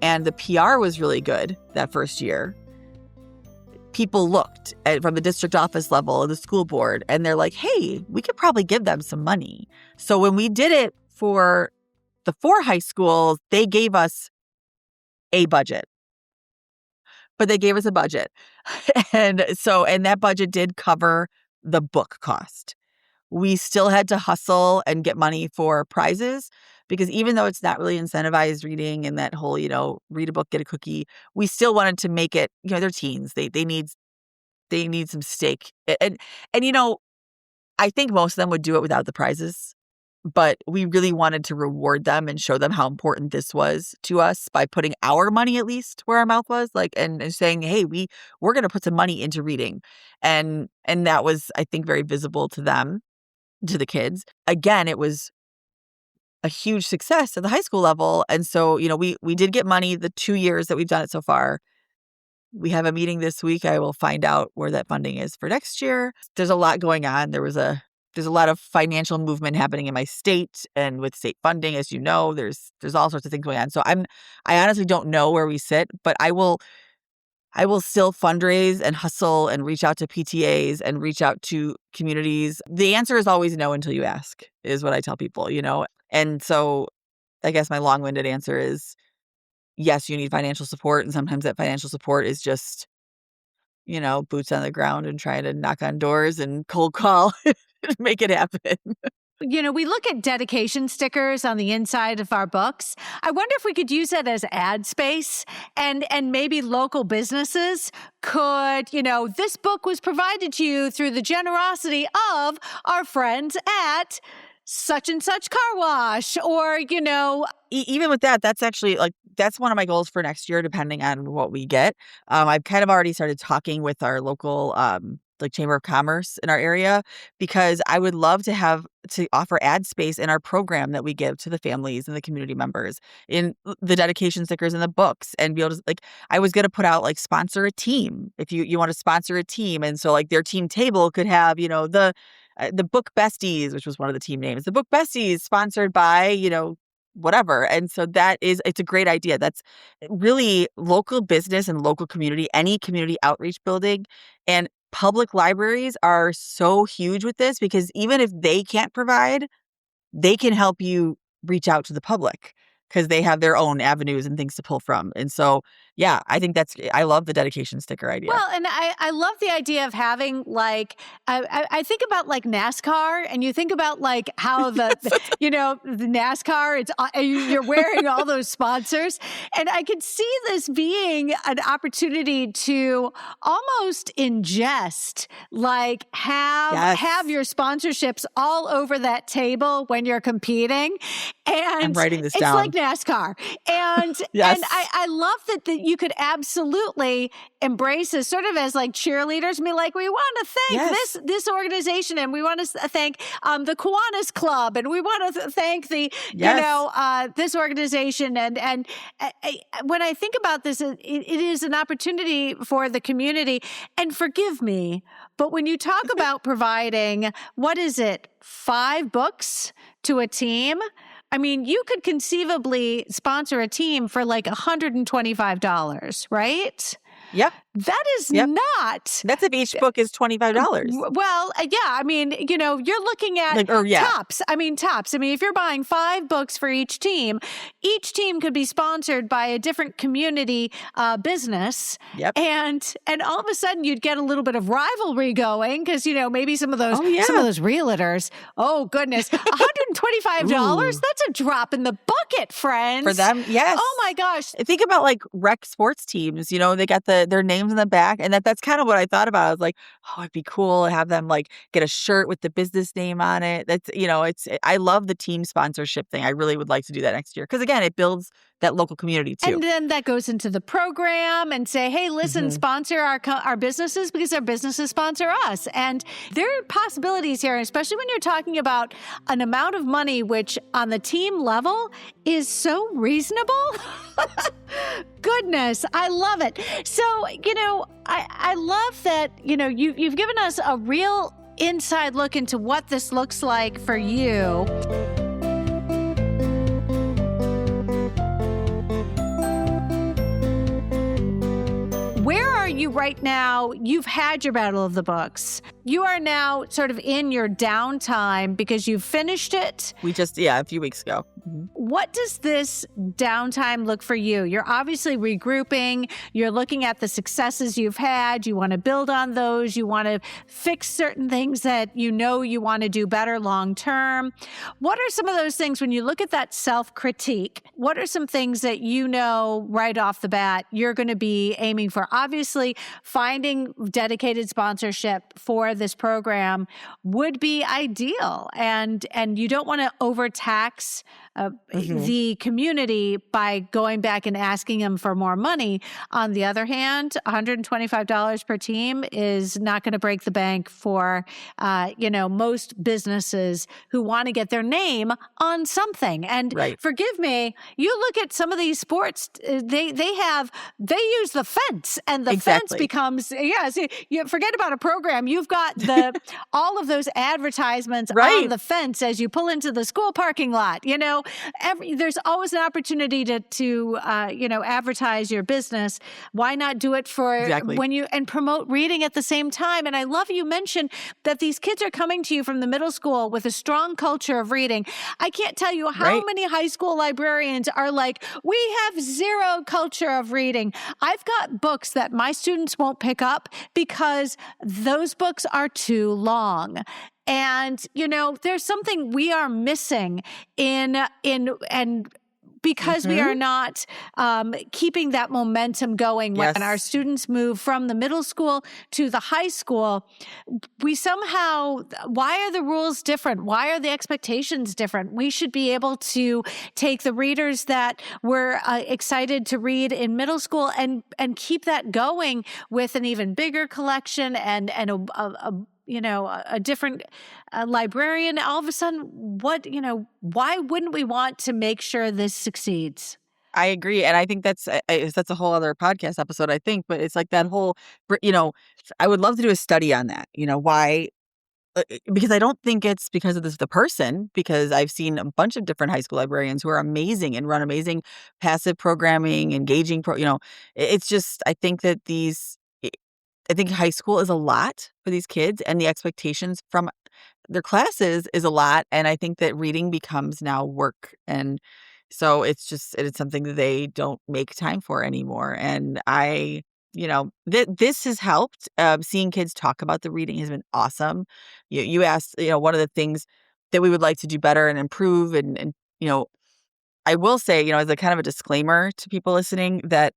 Speaker 2: and the PR was really good that first year, people looked at from the district office level and the school board, and they're like, hey, we could probably give them some money. So when we did it for the 4 high schools, they gave us a budget. But they gave us a budget. And that budget did cover the book cost. We still had to hustle and get money for prizes, because even though it's not really incentivized reading and that whole, read a book, get a cookie, we still wanted to make it, they're teens. They need some stake. And I think most of them would do it without the prizes, but we really wanted to reward them and show them how important this was to us by putting our money at least where our mouth was, like, and saying, hey, we're going to put some money into reading. And that was, I think, very visible to them, to the kids. Again, it was a huge success at the high school level. And so, we did get money the 2 years that we've done it so far. We have a meeting this week. I will find out where that funding is for next year. There's a lot going on. There's a lot of financial movement happening in my state, and with state funding, as you know, there's all sorts of things going on. So I honestly don't know where we sit, but I will still fundraise and hustle and reach out to PTAs and reach out to communities. The answer is always no until you ask, is what I tell people, And so I guess my long-winded answer is, yes, you need financial support. And sometimes that financial support is just, boots on the ground and trying to knock on doors and cold call and make it happen.
Speaker 1: We look at dedication stickers on the inside of our books. I wonder if we could use that as ad space, and maybe local businesses could, this book was provided to you through the generosity of our friends at such and such car wash, or,
Speaker 2: even with that, that's actually that's one of my goals for next year, depending on what we get. I've kind of already started talking with our local Chamber of Commerce in our area, because I would love to offer ad space in our program that we give to the families and the community members in the dedication stickers and the books, and be able to, I was going to put out sponsor a team if you want to sponsor a team. And so their team table could have, the Book Besties, which was one of the team names, the Book Besties sponsored by, whatever. And so it's a great idea. That's really local business and local community, any community outreach building. And public libraries are so huge with this, because even if they can't provide, they can help you reach out to the public, because they have their own avenues and things to pull from. And so, yeah, I think I love the dedication sticker idea.
Speaker 1: Well, and I love the idea of having I think about NASCAR, and you think about how the NASCAR, you're wearing all those sponsors, and I could see this being an opportunity to almost ingest, have your sponsorships all over that table when you're competing. And
Speaker 2: I'm writing this down.
Speaker 1: It's like NASCAR. And
Speaker 2: yes.
Speaker 1: And I love that you could absolutely embrace this sort of as cheerleaders, and be we want to thank this organization, and we want to thank the Kiwanis Club, and we want to thank the this organization. And when I think about this, it is an opportunity for the community. And forgive me, but when you talk about providing, 5 books to a team? I mean, you could conceivably sponsor a team for $125, right?
Speaker 2: Yep.
Speaker 1: That is not.
Speaker 2: That's if each book is $25.
Speaker 1: Well, yeah. I mean, you're looking at tops. I mean, tops. I mean, if you're buying 5 books for each team could be sponsored by a different community business.
Speaker 2: Yep.
Speaker 1: And all of a sudden you'd get a little bit of rivalry going, because, maybe some of those realtors, oh goodness, $125, that's a drop in the bucket, friends.
Speaker 2: For them, yes.
Speaker 1: Oh my gosh.
Speaker 2: Think about rec sports teams, they got the their names in the back. And that's kind of what I thought about. I was like, oh, it'd be cool to have them like get a shirt with the business name on it. That's, I love the team sponsorship thing. I really would like to do that next year. Because again, it builds that local community too.
Speaker 1: And then that goes into the program and say, hey, listen,
Speaker 2: Mhm.
Speaker 1: sponsor our businesses because our businesses sponsor us. And there are possibilities here, especially when you're talking about an amount of money, which on the team level is so reasonable. Goodness, I love it. So, I love that, you've given us a real inside look into what this looks like for you. Where are you right now? You've had your Battle of the Books. You are now sort of in your downtime because you've finished it.
Speaker 2: We just, a few weeks ago. Mm-hmm.
Speaker 1: What does this downtime look for you? You're obviously regrouping. You're looking at the successes you've had. You want to build on those. You want to fix certain things that you want to do better long term. What are some of those things when you look at that self-critique? What are some things that right off the bat you're going to be aiming for? Obviously, finding dedicated sponsorship for this program would be ideal. And you don't want to overtax the community by going back and asking them for more money. On the other hand, $125 per team is not going to break the bank for, most businesses who want to get their name on something. And Forgive me, you look at some of these sports, they use the fence, and the fence becomes, you forget about a program. You've got all of those advertisements on the fence as you pull into the school parking lot. There's always an opportunity to advertise your business. Why not do it for and promote reading at the same time? And I love you mentioned that these kids are coming to you from the middle school with a strong culture of reading. I can't tell you how many high school librarians are like, we have zero culture of reading. I've got books that my students won't pick up because those books are too long. And, there's something we are missing because we are not keeping that momentum going when our students move from the middle school to the high school. Why are the rules different? Why are the expectations different? We should be able to take the readers that we're excited to read in middle school and keep that going with an even bigger collection and a different librarian. All of a sudden, why wouldn't we want to make sure this succeeds?
Speaker 2: I agree. And I think that's a whole other podcast episode, I think. But it's like that whole, I would love to do a study on that. Why? Because I don't think it's because of the person, because I've seen a bunch of different high school librarians who are amazing and run amazing passive programming, engaging, it's just, I think that I think high school is a lot for these kids, and the expectations from their classes is a lot. And I think that reading becomes now work. And so it's something that they don't make time for anymore. And this has helped. Seeing kids talk about the reading has been awesome. You asked, one of the things that we would like to do better and improve. And I will say, as a kind of a disclaimer to people listening, that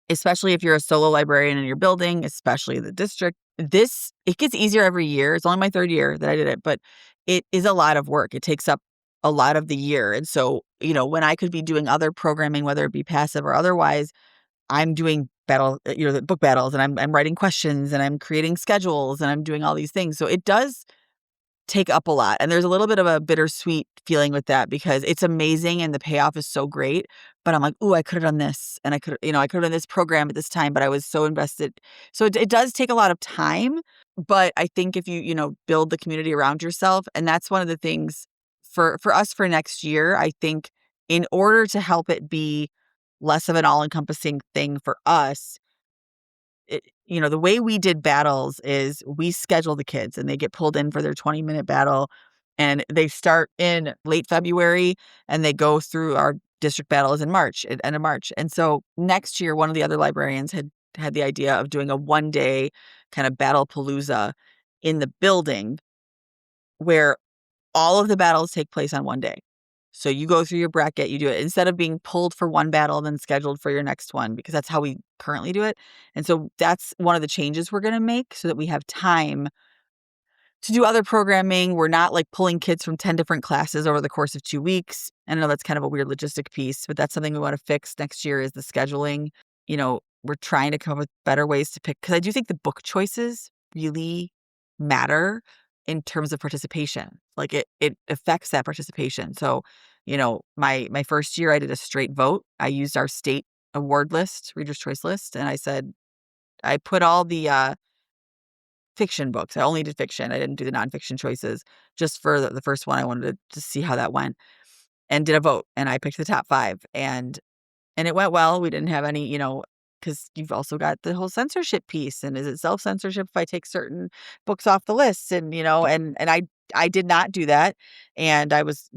Speaker 2: especially if you're a solo librarian in your building, especially the district, it gets easier every year. It's only my third year that I did it, but it is a lot of work. It takes up a lot of the year. And so, when I could be doing other programming, whether it be passive or otherwise, I'm doing the book battles, and I'm writing questions, and I'm creating schedules, and I'm doing all these things. So it does take up a lot. And there's a little bit of a bittersweet feeling with that because it's amazing and the payoff is so great. But I'm like, ooh, I could have done this, and I could have done this program at this time, but I was so invested. So it does take a lot of time. But I think if you, build the community around yourself, and that's one of the things for us for next year, I think in order to help it be less of an all-encompassing thing for us, the way we did battles is we schedule the kids and they get pulled in for their 20-minute battle, and they start in late February and they go through our district battles in March, at end of March. And so next year, one of the other librarians had the idea of doing a one-day kind of battle palooza in the building where all of the battles take place on one day. So you go through your bracket, you do it instead of being pulled for one battle and then scheduled for your next one, because that's how we currently do it. And so that's one of the changes we're going to make so that we have time to do other programming. We're not like pulling kids from 10 different classes over the course of 2 weeks. I know that's kind of a weird logistic piece, but that's something we want to fix next year is the scheduling. We're trying to come up with better ways to pick, because I do think the book choices really matter in terms of participation. Like it affects that participation. So, my first year I did a straight vote. I used our state award list, Reader's Choice list, and I put all the fiction books. I only did fiction. I didn't do the nonfiction choices. Just for the first one, I wanted to see how that went, and did a vote. And I picked the top 5, and it went well. We didn't have any, because you've also got the whole censorship piece. And is it self-censorship if I take certain books off the list? And, I did not do that. And I was,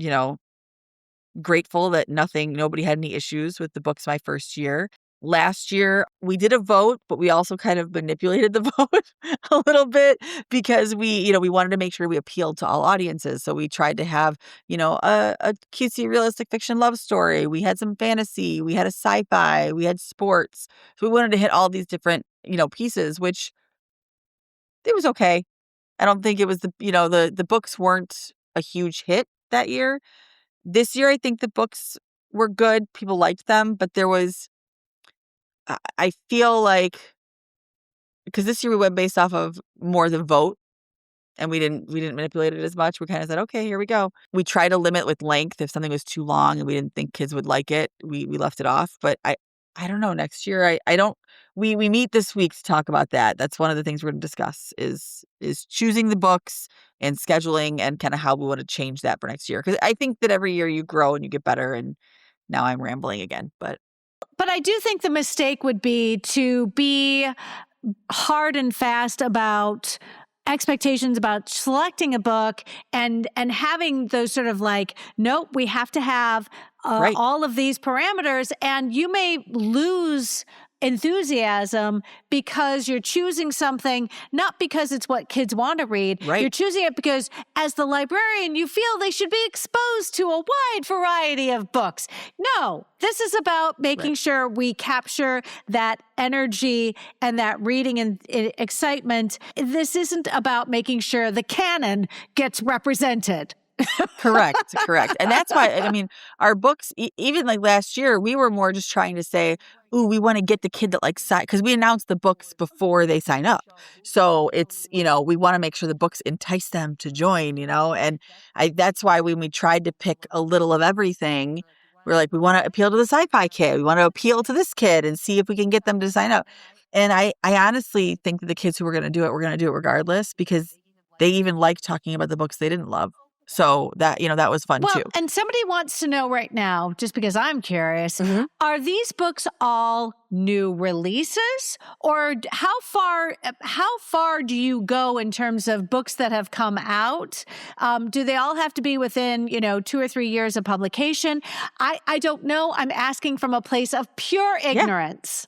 Speaker 2: grateful that nobody had any issues with the books my first year. Last year, we did a vote, but we also kind of manipulated the vote a little bit because we wanted to make sure we appealed to all audiences. So we tried to have, a cutesy realistic fiction love story. We had some fantasy, we had a sci-fi, we had sports. So we wanted to hit all these different, pieces, which it was okay. I don't think it was the books weren't a huge hit that year. This year, I think the books were good. People liked them, but I feel like, because this year we went based off of more the vote, and we didn't manipulate it as much. We kind of said, okay, here we go. We try to limit with length. If something was too long and we didn't think kids would like it, we left it off. But I don't know. Next year, I don't. We meet this week to talk about that. That's one of the things we're going to discuss is choosing the books and scheduling and kind of how we want to change that for next year. Because I think that every year you grow and you get better. And now I'm rambling again, but
Speaker 1: I do think the mistake would be to be hard and fast about expectations about selecting a book and having those sort of like, nope, we have to have
Speaker 2: Right.
Speaker 1: all of these parameters, and you may lose enthusiasm because you're choosing something not because it's what kids want to read.
Speaker 2: Right.
Speaker 1: You're choosing it because as the librarian, you feel they should be exposed to a wide variety of books. No, this is about making sure we capture that energy and that reading and excitement. This isn't about making sure the canon gets represented.
Speaker 2: Correct. And that's why, our books, even like last year, we were more just trying to say, ooh, we want to get the kid that like sign, because we announced the books before they sign up. So it's, we want to make sure the books entice them to join, and that's why when we tried to pick a little of everything, we're like, we want to appeal to the sci-fi kid. We want to appeal to this kid and see if we can get them to sign up. And I honestly think that the kids who were going to do it, were going to do it regardless, because they even like talking about the books they didn't love. So that, that was fun too.
Speaker 1: And somebody wants to know right now, just because I'm curious, are these books all new releases, or how far do you go in terms of books that have come out? Do they all have to be within, 2 or 3 years of publication? I don't know. I'm asking from a place of pure ignorance.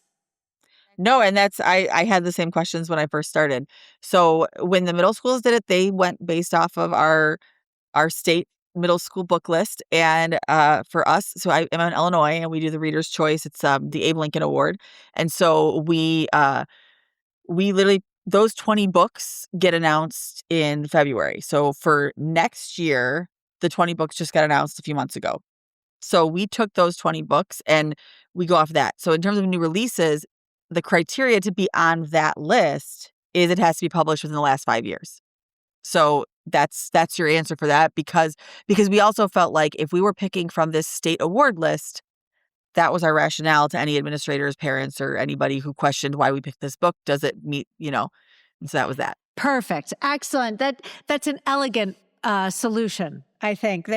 Speaker 2: No, and I had the same questions when I first started. So when the middle schools did it, they went based off of our state middle school book list. And for us, so I am in Illinois, and we do the Reader's Choice. It's the Abe Lincoln Award. And so we literally, those 20 books get announced in February. So for next year, the 20 books just got announced a few months ago. So we took those 20 books and we go off that. So in terms of new releases, the criteria to be on that list is it has to be published within the last 5 years. So that's your answer for that, because we also felt like if we were picking from this state award list, that was our rationale to any administrators, parents, or anybody who questioned why we picked this book. Does it meet, and so that was that.
Speaker 1: Perfect. Excellent. That's an elegant solution, I think.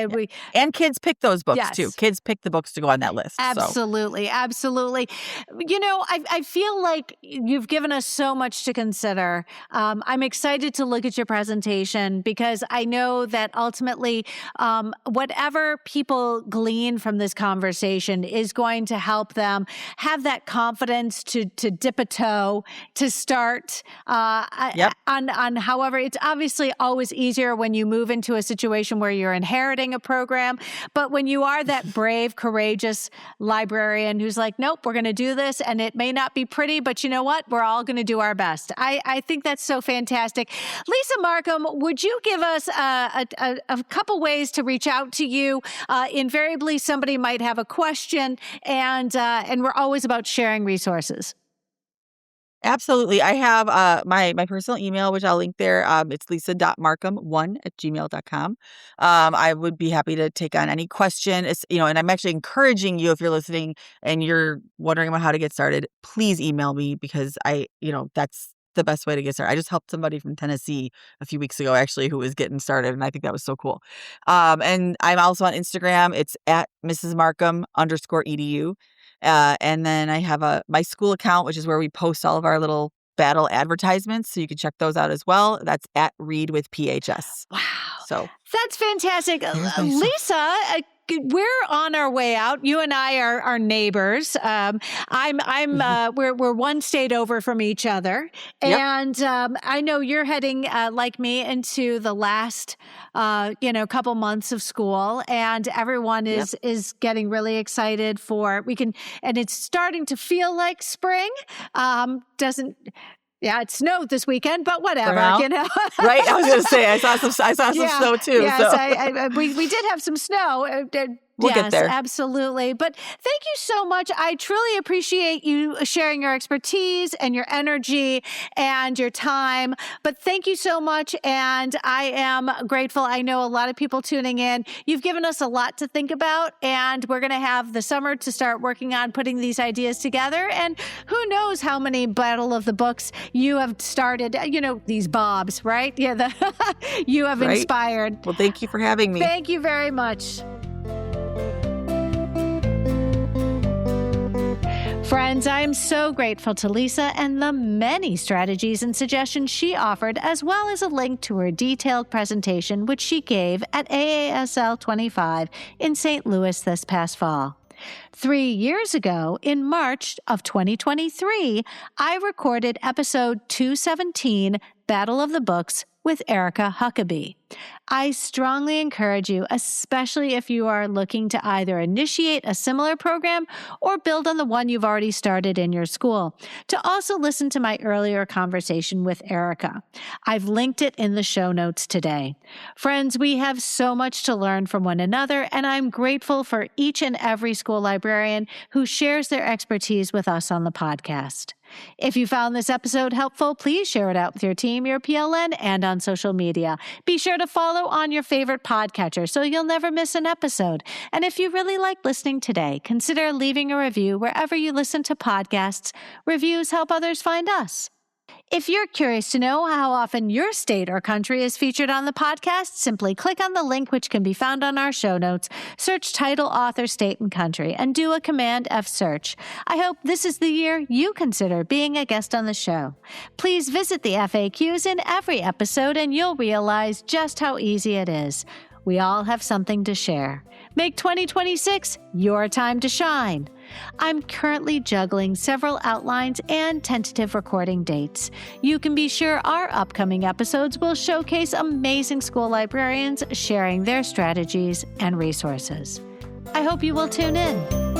Speaker 2: And kids pick those books too. Kids pick the books to go on that list.
Speaker 1: Absolutely.
Speaker 2: So.
Speaker 1: Absolutely. I feel like you've given us so much to consider. I'm excited to look at your presentation, because I know that ultimately, whatever people glean from this conversation is going to help them have that confidence to dip a toe, to start on however, it's obviously always easier when you move into a situation where you're you're inheriting a program. But when you are that brave, courageous librarian who's like, nope, we're going to do this, and it may not be pretty, but you know what? We're all going to do our best. I think that's so fantastic. Lisa Marcum, would you give us a couple ways to reach out to you? Invariably, somebody might have a question, and we're always about sharing resources.
Speaker 2: Absolutely. I have my personal email, which I'll link there. It's lisa.marcum1@gmail.com. I would be happy to take on any question. It's, and I'm actually encouraging you, if you're listening and you're wondering about how to get started, please email me, because that's the best way to get started. I just helped somebody from Tennessee a few weeks ago, actually, who was getting started, and I think that was so cool. And I'm also on Instagram. It's at mrsmarcum_edu. And then I have my school account, which is where we post all of our little battle advertisements. So you can check those out as well. That's at Read with PHS.
Speaker 1: Wow.
Speaker 2: So
Speaker 1: that's fantastic. Lisa, we're on our way out. You and I are neighbors. We're one state over from each other.
Speaker 2: Yep.
Speaker 1: And I know you're heading, like me, into the last, couple months of school, and everyone is getting really excited and it's starting to feel like spring. Yeah, it snowed this weekend, but whatever,
Speaker 2: Right? I was going to say, I saw some snow too.
Speaker 1: Yes, we did have some snow.
Speaker 2: We'll get there.
Speaker 1: Absolutely. But thank you so much. I truly appreciate you sharing your expertise and your energy and your time. But thank you so much. And I am grateful. I know a lot of people tuning in. You've given us a lot to think about, and we're going to have the summer to start working on putting these ideas together. And who knows how many Battle of the Books you have started, these Bobs, right? Yeah, you have inspired.
Speaker 2: Well, thank you for having me.
Speaker 1: Thank you very much. Friends, I am so grateful to Lisa and the many strategies and suggestions she offered, as well as a link to her detailed presentation, which she gave at AASL 25 in St. Louis this past fall. 3 years ago, in March of 2023, I recorded episode 217, Battle of the Books, with Erica Huckaby. I strongly encourage you, especially if you are looking to either initiate a similar program or build on the one you've already started in your school, to also listen to my earlier conversation with Erica. I've linked it in the show notes today. Friends, we have so much to learn from one another, and I'm grateful for each and every school librarian who shares their expertise with us on the podcast. If you found this episode helpful, please share it out with your team, your PLN, and on social media. Be sure to follow on your favorite podcatcher so you'll never miss an episode. And if you really like listening today, consider leaving a review wherever you listen to podcasts. Reviews help others find us. If you're curious to know how often your state or country is featured on the podcast, simply click on the link which can be found on our show notes, search title, author, state, and country, and do a Command F search. I hope this is the year you consider being a guest on the show. Please visit the FAQs in every episode and you'll realize just how easy it is. We all have something to share. Make 2026 your time to shine. I'm currently juggling several outlines and tentative recording dates. You can be sure our upcoming episodes will showcase amazing school librarians sharing their strategies and resources. I hope you will tune in.